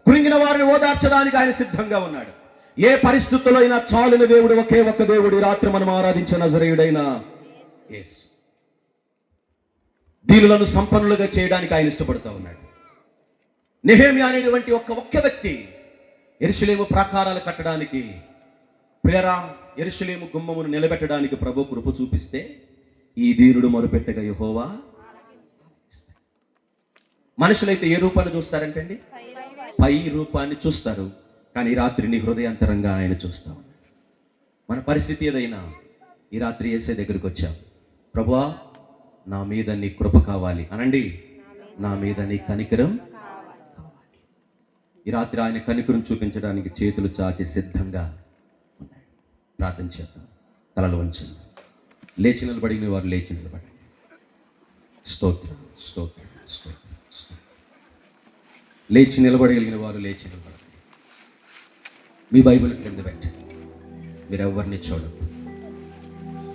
Speaker 4: కృంగిన వారిని ఓదార్చడానికి ఆయన సిద్ధంగా ఉన్నాడు. ఏ పరిస్థితుల్లో అయినా చాలిన దేవుడు ఒకే ఒక్క దేవుడు. ఈ రాత్రి మనం ఆరాధించిన నజరేయుడైన యేసు. దీనులను సంపన్నులుగా చేయడానికి ఆయన ఇష్టపడుతూ ఉన్నాడు. నెహెమ్యా అనేటువంటి ఒక్క వ్యక్తి యెరూషలేము ప్రాకారాలు కట్టడానికి, ప్రియరా యెరూషలేము గుమ్మమును నిలబెట్టడానికి ప్రభు కృప చూపిస్తే, ఈ దీనుడు మొరపెట్టగా యెహోవా. మనుషులైతే ఏ రూపాన్ని చూస్తారంటండి? పై రూపాన్ని చూస్తారు. కానీ ఈ రాత్రి నీ హృదయాంతరంగా ఆయన చూస్తాం. మన పరిస్థితి ఏదైనా ఈ రాత్రి యేసే దగ్గరికి వచ్చాం. ప్రభువా, నా మీద నీ కృప కావాలి అనండి. నా మీద నీ కనికరం కావాలి. ఈ రాత్రి ఆయన కనికరం చూపించడానికి చేతులు చాచి సిద్ధంగా ఉన్నాయి. ప్రార్థన చేద్దాం. తలలు వంచండి. లేచి నిలబడిన వారు లేచి నిలబడండి. స్తోత్రం, స్తోత్రం, స్తోత్రం. లేచి నిలబడగలిగిన వారు లేచి నిలబడండి. మీ బైబిల్ క్రింద పెట్టండి. మీరు ఎవరిని చూడదు.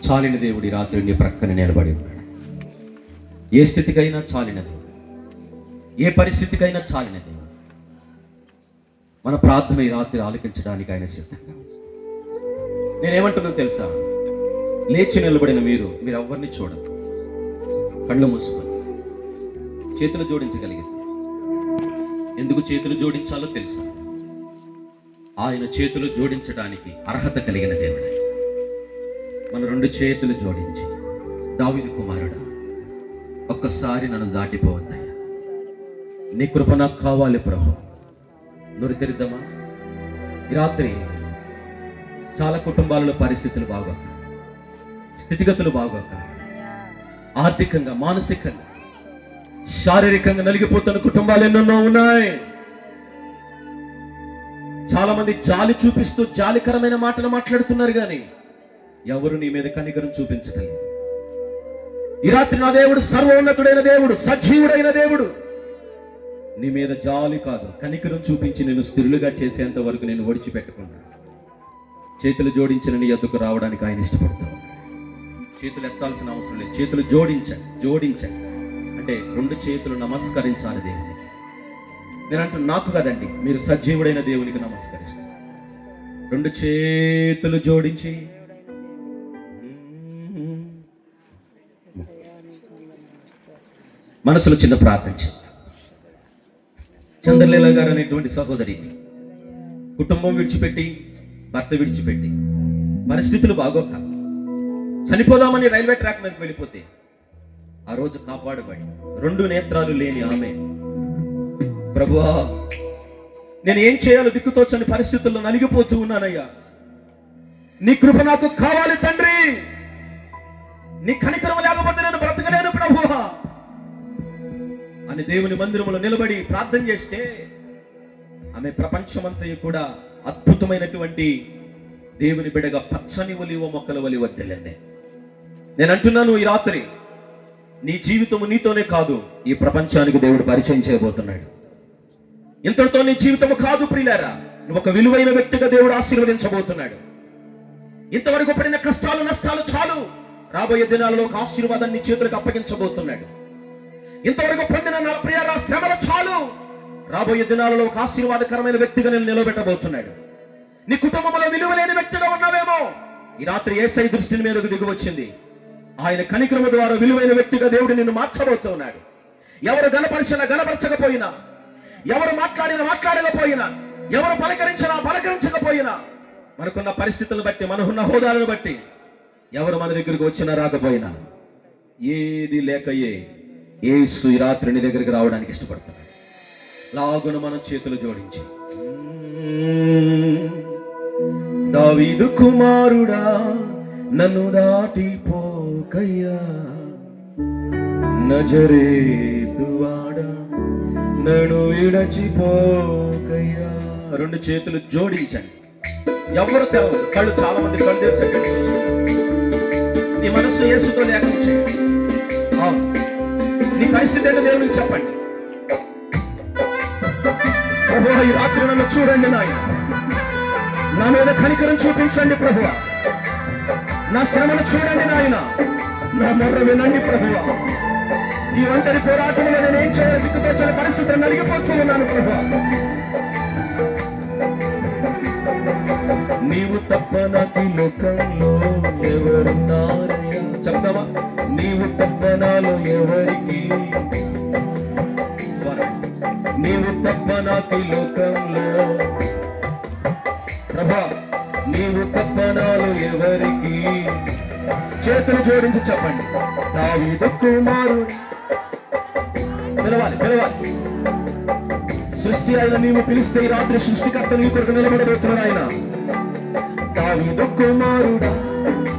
Speaker 4: చాలిన దేవుడి రాత్రి నీ ప్రక్కన నిలబడి ఉన్నాడు. ఏ స్థితికైనా చాలిన దేవుడు, ఏ పరిస్థితికైనా చాలిన దేవుడు. మన ప్రార్థన ఈ రాత్రి ఆలకించడానికి ఆయన సిద్ధంగా. నేనేమంటున్నాను తెలుసా? లేచి నిలబడిన మీరు ఎవరిని చూడదు. కళ్ళు మూసుకొని చేతులు జోడించగలిగింది. ఎందుకు చేతులు జోడించాలో తెలుసా? ఆయన చేతులు జోడించడానికి అర్హత కలిగిన దేవుడు. మన రెండు చేతులు జోడించి, దావీదు కుమారుడా, ఒక్కసారి నన్ను దాటిపోవద్దయ్యా, నీ కృప నాకు కావాలి ప్రభు. నోరు తెరిద్దామా? ఈ రాత్రి చాలా కుటుంబాలలో పరిస్థితులు బాగోక, స్థితిగతులు బాగోక, ఆర్థికంగా, మానసికంగా, శారీరకంగా నలిగిపోతున్న కుటుంబాలు ఎన్నెన్నో ఉన్నాయి. చాలా మంది జాలి చూపిస్తూ జాలికరమైన మాటలు మాట్లాడుతున్నారు, కానీ ఎవరు నీ మీద కనికరం చూపించటం లేదు. ఈ రాత్రి నా దేవుడు సర్వోన్నతుడైన దేవుడు, సజీవుడైన దేవుడు నీ మీద జాలి కాదు, కనికరం చూపించి నేను స్థిరులుగా చేసేంత వరకు నేను ఒడిచిపెట్టకుండా చేతులు జోడించిన నీ ఎద్దుకు రావడానికి ఆయన ఇష్టపడతాను. చేతులు ఎత్తాల్సిన అవసరం లేదు. చేతులు జోడించండి అంటే రెండు చేతులు నమస్కరించాలి దేవునికి. నేను అంటున్నా, నాకు కదండి, మీరు సజీవుడైన దేవునికి నమస్కరిస్తారు. రెండు చేతులు జోడించి మనసులో చిన్న ప్రార్థన చేద్దాం. చంద్రలీల గారు అనేటువంటి సహోదరికి కుటుంబం విడిచిపెట్టి
Speaker 3: భర్త విడిచిపెట్టి పరిస్థితులు బాగోక చనిపోదామని రైల్వే ట్రాక్ మీదకి వెళ్ళిపోతే ఆ రోజు కాపాడబడి 2 నేత్రాలు లేని ఆమె, ప్రభువా నేను ఏం చేయాలో దిక్కుతోచని పరిస్థితుల్లో నలిగిపోతూ ఉన్నానయ్యా, నీ కృప నాకు కావాలి తండ్రి, నీ కనికరం లేకపోతే నేను బ్రతకలేను ప్రభువా అని దేవుని మందిరంలో నిలబడి ప్రార్థన చేస్తే ఆమె ప్రపంచమంతయు కూడా అద్భుతమైనటువంటి దేవుని బిడ్డగా పచ్చని ఒలివ మొక్కల వలి వద్దెళ్ళండి. నేను అంటున్నాను, ఈ రాత్రి నీ జీవితము నీతోనే కాదు, ఈ ప్రపంచానికి దేవుడు పరిచయం చేయబోతున్నాడు. ఇంతటితో నీ జీవితము కాదు ప్రియులారా, నువ్వు ఒక విలువైన వ్యక్తిగా దేవుడు ఆశీర్వదించబోతున్నాడు. ఇంతవరకు పడిన కష్టాలు నష్టాలు చాలు, రాబోయే దినాలలో ఒక ఆశీర్వాదాన్ని చేతులకు అప్పగించబోతున్నాడు. ఇంతవరకు పొందిన నా ప్రియారా శ్రమలు చాలు, రాబోయే దినాలలో ఒక ఆశీర్వాదకరమైన వ్యక్తిగా నేను నిలబెట్టబోతున్నాడు. నీ కుటుంబంలో విలువలేని వ్యక్తిగా ఉన్నావేమో, ఈ రాత్రి యేసయ్య దృష్టిని మీదకు దిగి వచ్చింది. ఆయన కనికరము ద్వారా విలువైన వ్యక్తిగా దేవుడు నిన్ను మార్చబోతున్నాడు. ఎవరు గణపరచకపోయినా, ఎవరు మాట్లాడకపోయినా, ఎవరు పలకరించకపోయినా, మనకున్న పరిస్థితులను బట్టి, మనకున్న హోదాలను బట్టి, ఎవరు మన దగ్గరికి వచ్చినా రాకపోయినా, ఏది లేకయే యేసు ఈ రాత్రి నీ దగ్గరికి రావడానికి ఇష్టపడుతున్నాడు. లాగున మనం చేతులు జోడించి, దావీదు కుమారుడా నన్ను దాటిపోకయ్యా, నజరేతువాడా నన్ను విడచిపోకయ్యా. 2 చేతులు జోడించండి. ఎవరు తెలవదు, కళ్ళు చాలా మంది కళ్ళు తెరిచి చూస్తారు. నీ మనస్సు యేసుతో లేఖనం చేయండి. నీ పరిస్థితి ఏంటో దేవునికి చెప్పండి. ప్రభువా ఈ రాత్రి నన్ను చూడండి నాయన, నా మీద కనికరం చూపించండి ప్రభువా, నా శ్రమను చూడండి నాయన, నా మొర్ర వినండి ప్రభువా. ఈ ఒంటరి పోరాటంలో నేనేం చేయాలి దిక్కుతోచని పరిస్థితులను నలిగిపోతూ ఉన్నాను ప్రభువా. నీవు తప్ప నాకు లోకంలో ఎవరున్నారయ్యా, చెప్తావా? నీవు తప్ప నాలో ఎవరికి, నీవు తప్ప నాకు లోకంలో ప్రభా, నీవు తప్ప నాలో ఎవరికి. చేతులు జోడించి చెప్పండి, దావీదు కుమారుడు. పిలవాలి. సృష్టి అయిన నీవు పిలిస్తే ఈ రాత్రి సృష్టికర్త నీ కొరకు నిలబడబోతున్నాడు ఆయన. దావీదు కుమారుడా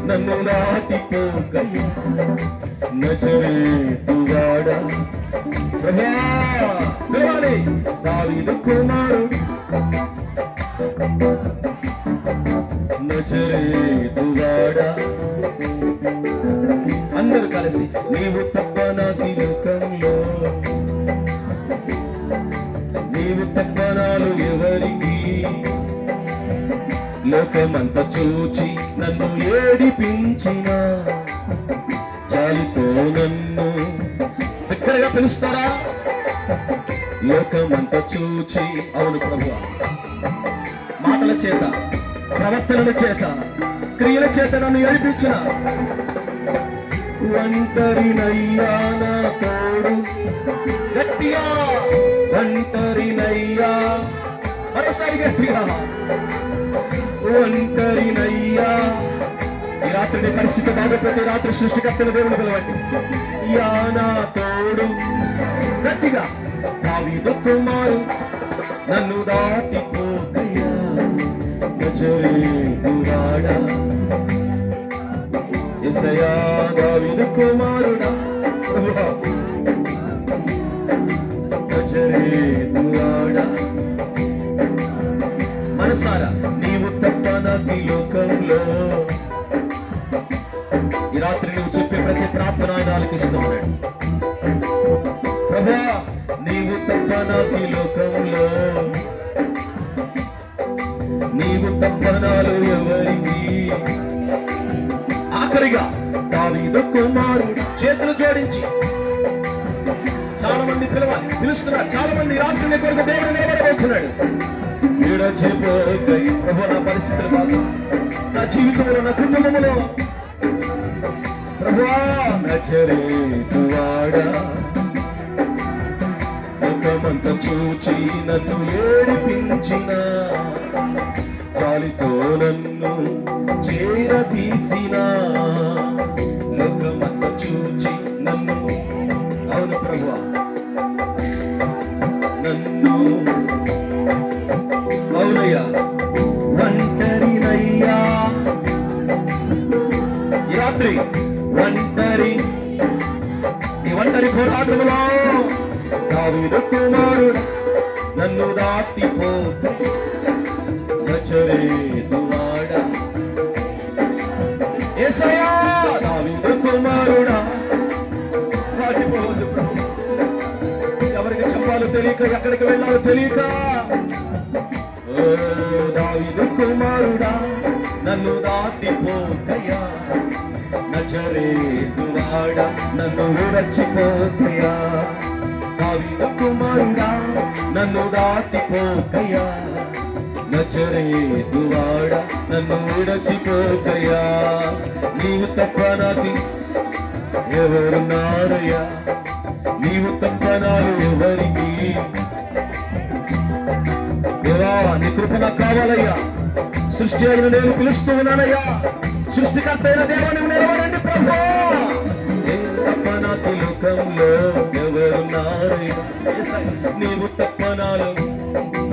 Speaker 3: నన్ను దాటిపోకయ్యా, నజరేతువాడా. ప్రభా పిలవాలి, దావీదు కుమారుడు నజరేతువాడా. అందరూ కలిసి, నీవు తప్ప నాకి లోకంలో, నీవు తప్ప నాలో ఎవరికి, లోకమంతా చూచి నన్ను ఏడిపించిన జాలితో నన్ను దగ్గరగా పిలుస్తారా? లోకమంతా చూచి, అవును ప్రభువా, మాటల చేత, ప్రవర్తనల చేత, క్రియల చేత నన్ను ఏడిపించిన ఒంటరినయ్యా నా తోడు, గట్టిగా ఒంటరినయ్యా, మరోసారి గట్టిగా ఒంటరినయ్యా. ఈ రాత్రి నీ పరిస్థితి బాగోపోతే రాత్రి సృష్టికర్తల దేవుని పిలవండి. యా నా తోడు, గట్టిగా దావీదు కుమారు నన్ను దాటిపోకయ్యా, నజరేతువాడా. యేసయ్యా దావీదు కుమారుడా, నజరేతువాడా. మనసారా, నీవు తప్ప నాకు ఈ లోకంలో. ఈ రాత్రి నువ్వు చెప్పే ప్రతి ప్రార్థన ఆయన ఆలకిస్తున్నాడు. ప్రభువా నీవు తప్ప నాకు ఈ లోకంలో, నీవు తప్ప నాలో ఎవరికి. ఆఖరిగా దావీదు కుమారుడు, చేతులు జోడించి. చాలా మంది పిలుస్తున్నారు, చాలా మంది రాత్రి కొరకు దేవుడు నిలబడబోతున్నాడు. ప్రభు నా పరిస్థితులు కాదు, నా జీవితంలో, నా కుటుంబంలో ప్రభువా నజరేతువాడా, లోకమంతా చూచి నన్ను ఏడిపించిన
Speaker 4: జాలితో నన్ను చేరదీసిన లోకమంత చూచి నన్ను, అవును ప్రభువా, నన్ను అవునయ్యా ఒంటరినయ్యా ఈ రాత్రి ఒంటరి ఈ ఒంటరి పోరాటంలో దావీదు కుమారుడు నన్ను దాటిపోక నజరేతువాడ యేసయ్యా దావీదు కుమారుడా దాటిపోదు ప్రభు. ఎవరికి చెప్పాలో తెలియక ఎక్కడికి వెళ్ళాలో తెలియక, ఓ దావీదు కుమారుడా నన్ను దాటిపోకయ్యా నజరేతువాడ నన్ను విడచిపోకయ్యా దావీదు కుమారుడా నన్ను దాటిపోకయ్యా నజరేతువాడ నన్ను విడచిపోకయ్యా నీవు తప్ప నాకు ఎవరున్నారయ్యా, నీవు తప్ప నాకు ఎవరికి, దేవా నీ కృప నాకు కావాలయ్యా. సృష్టి అయిన నేను పిలుస్తూ ఉన్నానయ్యా, సృష్టికర్త అయిన దేవుని నిలవడండి ప్రభు. తప్ప నాకు లోకంలో ఎవరున్నారయ్యా, నీవు తప్ప నాలో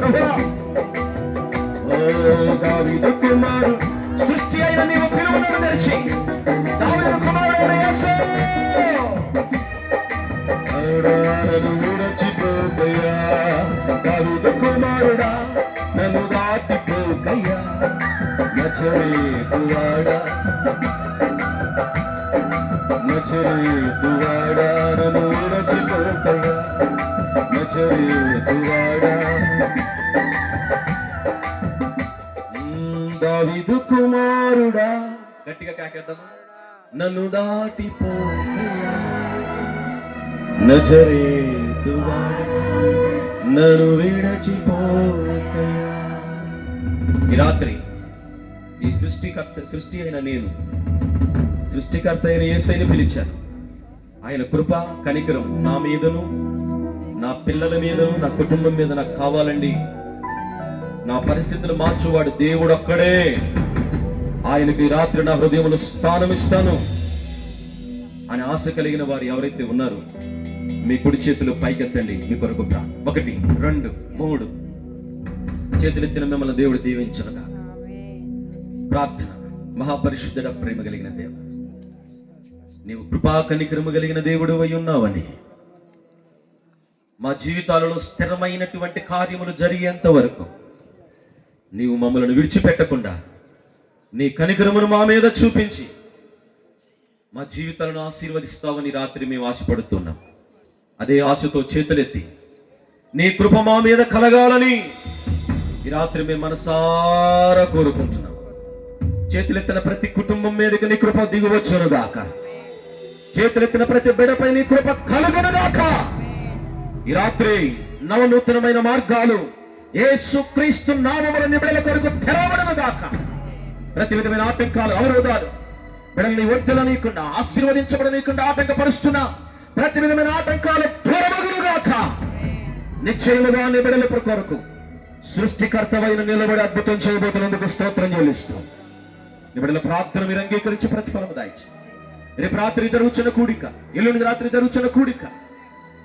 Speaker 4: ప్రభు. ఓ దావీదు కుమారు సృష్టి అయిన నీవు పిలువను తెలిసి దావీదు కుమారుడైన యేసు నన్ను విడచిపోకయ్యా దావీదు కుమారుడా నన్ను దాటిపోకయ్యా నజరేతువాడ నజరేతువాడ నన్ను విడచిపోకయ్యా నజరేతువాడ దావీదు కుమారుడా గట్టిగా కాకేద్దాము నన్ను దాటిపోకయ్యా నజరేతువాడ నన్ను విడచిపోకయ్యా. ఈ రాత్రి ఈ సృష్టి అయిన నేను సృష్టికర్త అయిన యేసయ్యని పిలిచాను. ఆయన కృప కనికరం నా మీదను నా పిల్లల మీదను నా కుటుంబం మీద నాకు కావాలండి. నా పరిస్థితులు మార్చువాడు దేవుడు ఒక్కడే. ఆయనకి రాత్రి నా హృదయంలో స్థానం ఇస్తాను అని ఆశ కలిగిన వారు ఎవరైతే ఉన్నారో మీ కుడి చేతులు పైకెత్తండి. మీ కొరకు 1 2 3 చేతులెత్తిన మిమ్మల్ని దేవుడు దీవించనుగా. ప్రార్థన. మహాపరిశుద్ధుడ ప్రేమ కలిగిన దేవ, నీవు కృపా కనికరము కలిగిన దేవుడు అయి ఉన్నావని మా జీవితాలలో స్థిరమైనటువంటి కార్యములు జరిగేంత వరకు నీవు మమ్మల్ని విడిచిపెట్టకుండా నీ కనికరమును మా మీద చూపించి మా జీవితాలను ఆశీర్వదిస్తావని రాత్రి మేము ఆశపడుతున్నాం. అదే ఆశతో చేతులెత్తి నీ కృప మా మీద కలగాలని ఈ రాత్రి మేము మనసారా కోరుకుంటున్నాం. చేతులెత్తిన ప్రతి కుటుంబం మీదకి నీ కృప దిగువచ్చునుగాక. చేతులెత్తిన ప్రతి బిడపై నీ కృప కలుగునుగాక. ఈ రాత్రి నవనూతనమైన మార్గాలు యేసుక్రీస్తు నామమున నీ బిడల కొరకు తెరవబడునుగాక. ప్రతి విధమైన ఆటంకాలు అవరోధాలు బిడల్ని వర్ధలనీయకుండా ఆశీర్వదించబడనీయకుండా ఆటంకపరుస్తున్నా ప్రతి విధమైన ఆటంకాలు దూరమగునుగాక. నిశ్చయముగా నీ బిడల కొరకు సృష్టికర్తవైన నిలబడి అద్భుతం చేయబోతున్నందుకు స్తోత్రం చెల్లిస్తూ నీ బిడల ప్రార్థన మీరు అంగీకరించి ప్రతిఫలం దాయిచి రేపు రాత్రి జరుగుతున్న కూడిక, ఎల్లుండి రాత్రి జరుగుతున్న కూడిక,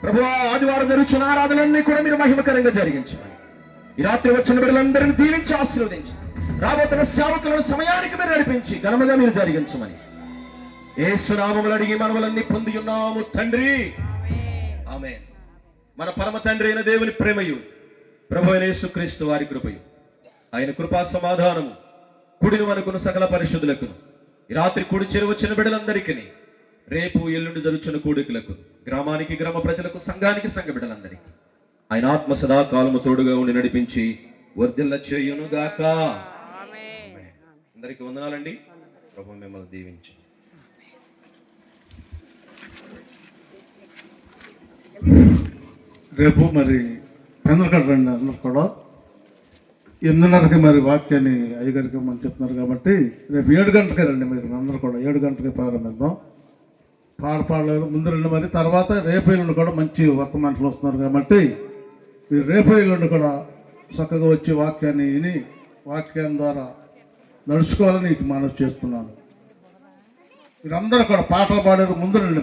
Speaker 4: ప్రభువా ఆదివారం జరుగుతున్న ఆరాధనలన్నీ కూడా మీరు మహిమకరంగా జరిగించమని ఈ రాత్రి వచ్చిన బిడ్డలందరినీ దీవించి ఆశీర్వదించి రాబోతున్న సేవకులను సమయానికి మీరు నడిపించి ఘనముగా మీరు జరిగించమని యేసు నామములో అడిగి మనవలన్నీ పొంది ఉన్నాము తండ్రి. ఆమేన్. మన పరమ తండ్రి అయిన దేవుని ప్రేమయు ప్రభు అయిన యేసుక్రీస్తు వారి కృపయు ఆయన కృపా సమాధానము కుడిని మనకును సకల పరిశుద్ధులకు ఈ రాత్రి కూడి చేరి వచ్చిన బిడ్డలందరికీ రేపు ఎల్లుండి జరుగుతున్న కూడికలకు గ్రామానికి గ్రామ ప్రజలకు సంఘానికి సంఘ బిడ్డలందరికీ ఆయన ఆత్మ సదా కాలము తోడుగా ఉండి నడిపించి వర్ధిల్ల చేయునుగాక. అందరికీ వందనాలండి. ప్రభు మిమ్మల్ని దీవించు.
Speaker 2: రేపు మరి పెందలకడ రండి అందరు కూడా 8:30కి మరి వాక్యాన్ని అయ్యగారికి మనం చెప్తున్నారు కాబట్టి రేపు 7 గంటలకే రండి. మీరు అందరూ కూడా 7 గంటలకి ప్రారంభిద్దాం. పాడలేరు ముందు రండి. మరి తర్వాత రేపు ఎల్లుండి కూడా మంచి వర్తమానాలు వస్తున్నారు కాబట్టి మీరు రేపు ఎల్లుండి కూడా చక్కగా వచ్చి వాక్యాన్ని విని వాక్యం ద్వారా నడుచుకోవాలని నీకు మనవి చేస్తున్నాను. మీరందరూ కూడా పాటలు పాడారు ముందు రండి,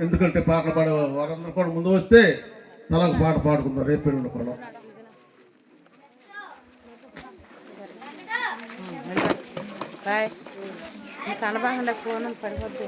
Speaker 2: ఎందుకంటే పాటలు పాడే వారందరూ కూడా ముందు వస్తే తలకు పాట పాడుకుందాం రేపు ఎల్లుండి కూడా.
Speaker 5: బాయ్ కనబాగండి ఫోన్ పడిపోద్ది.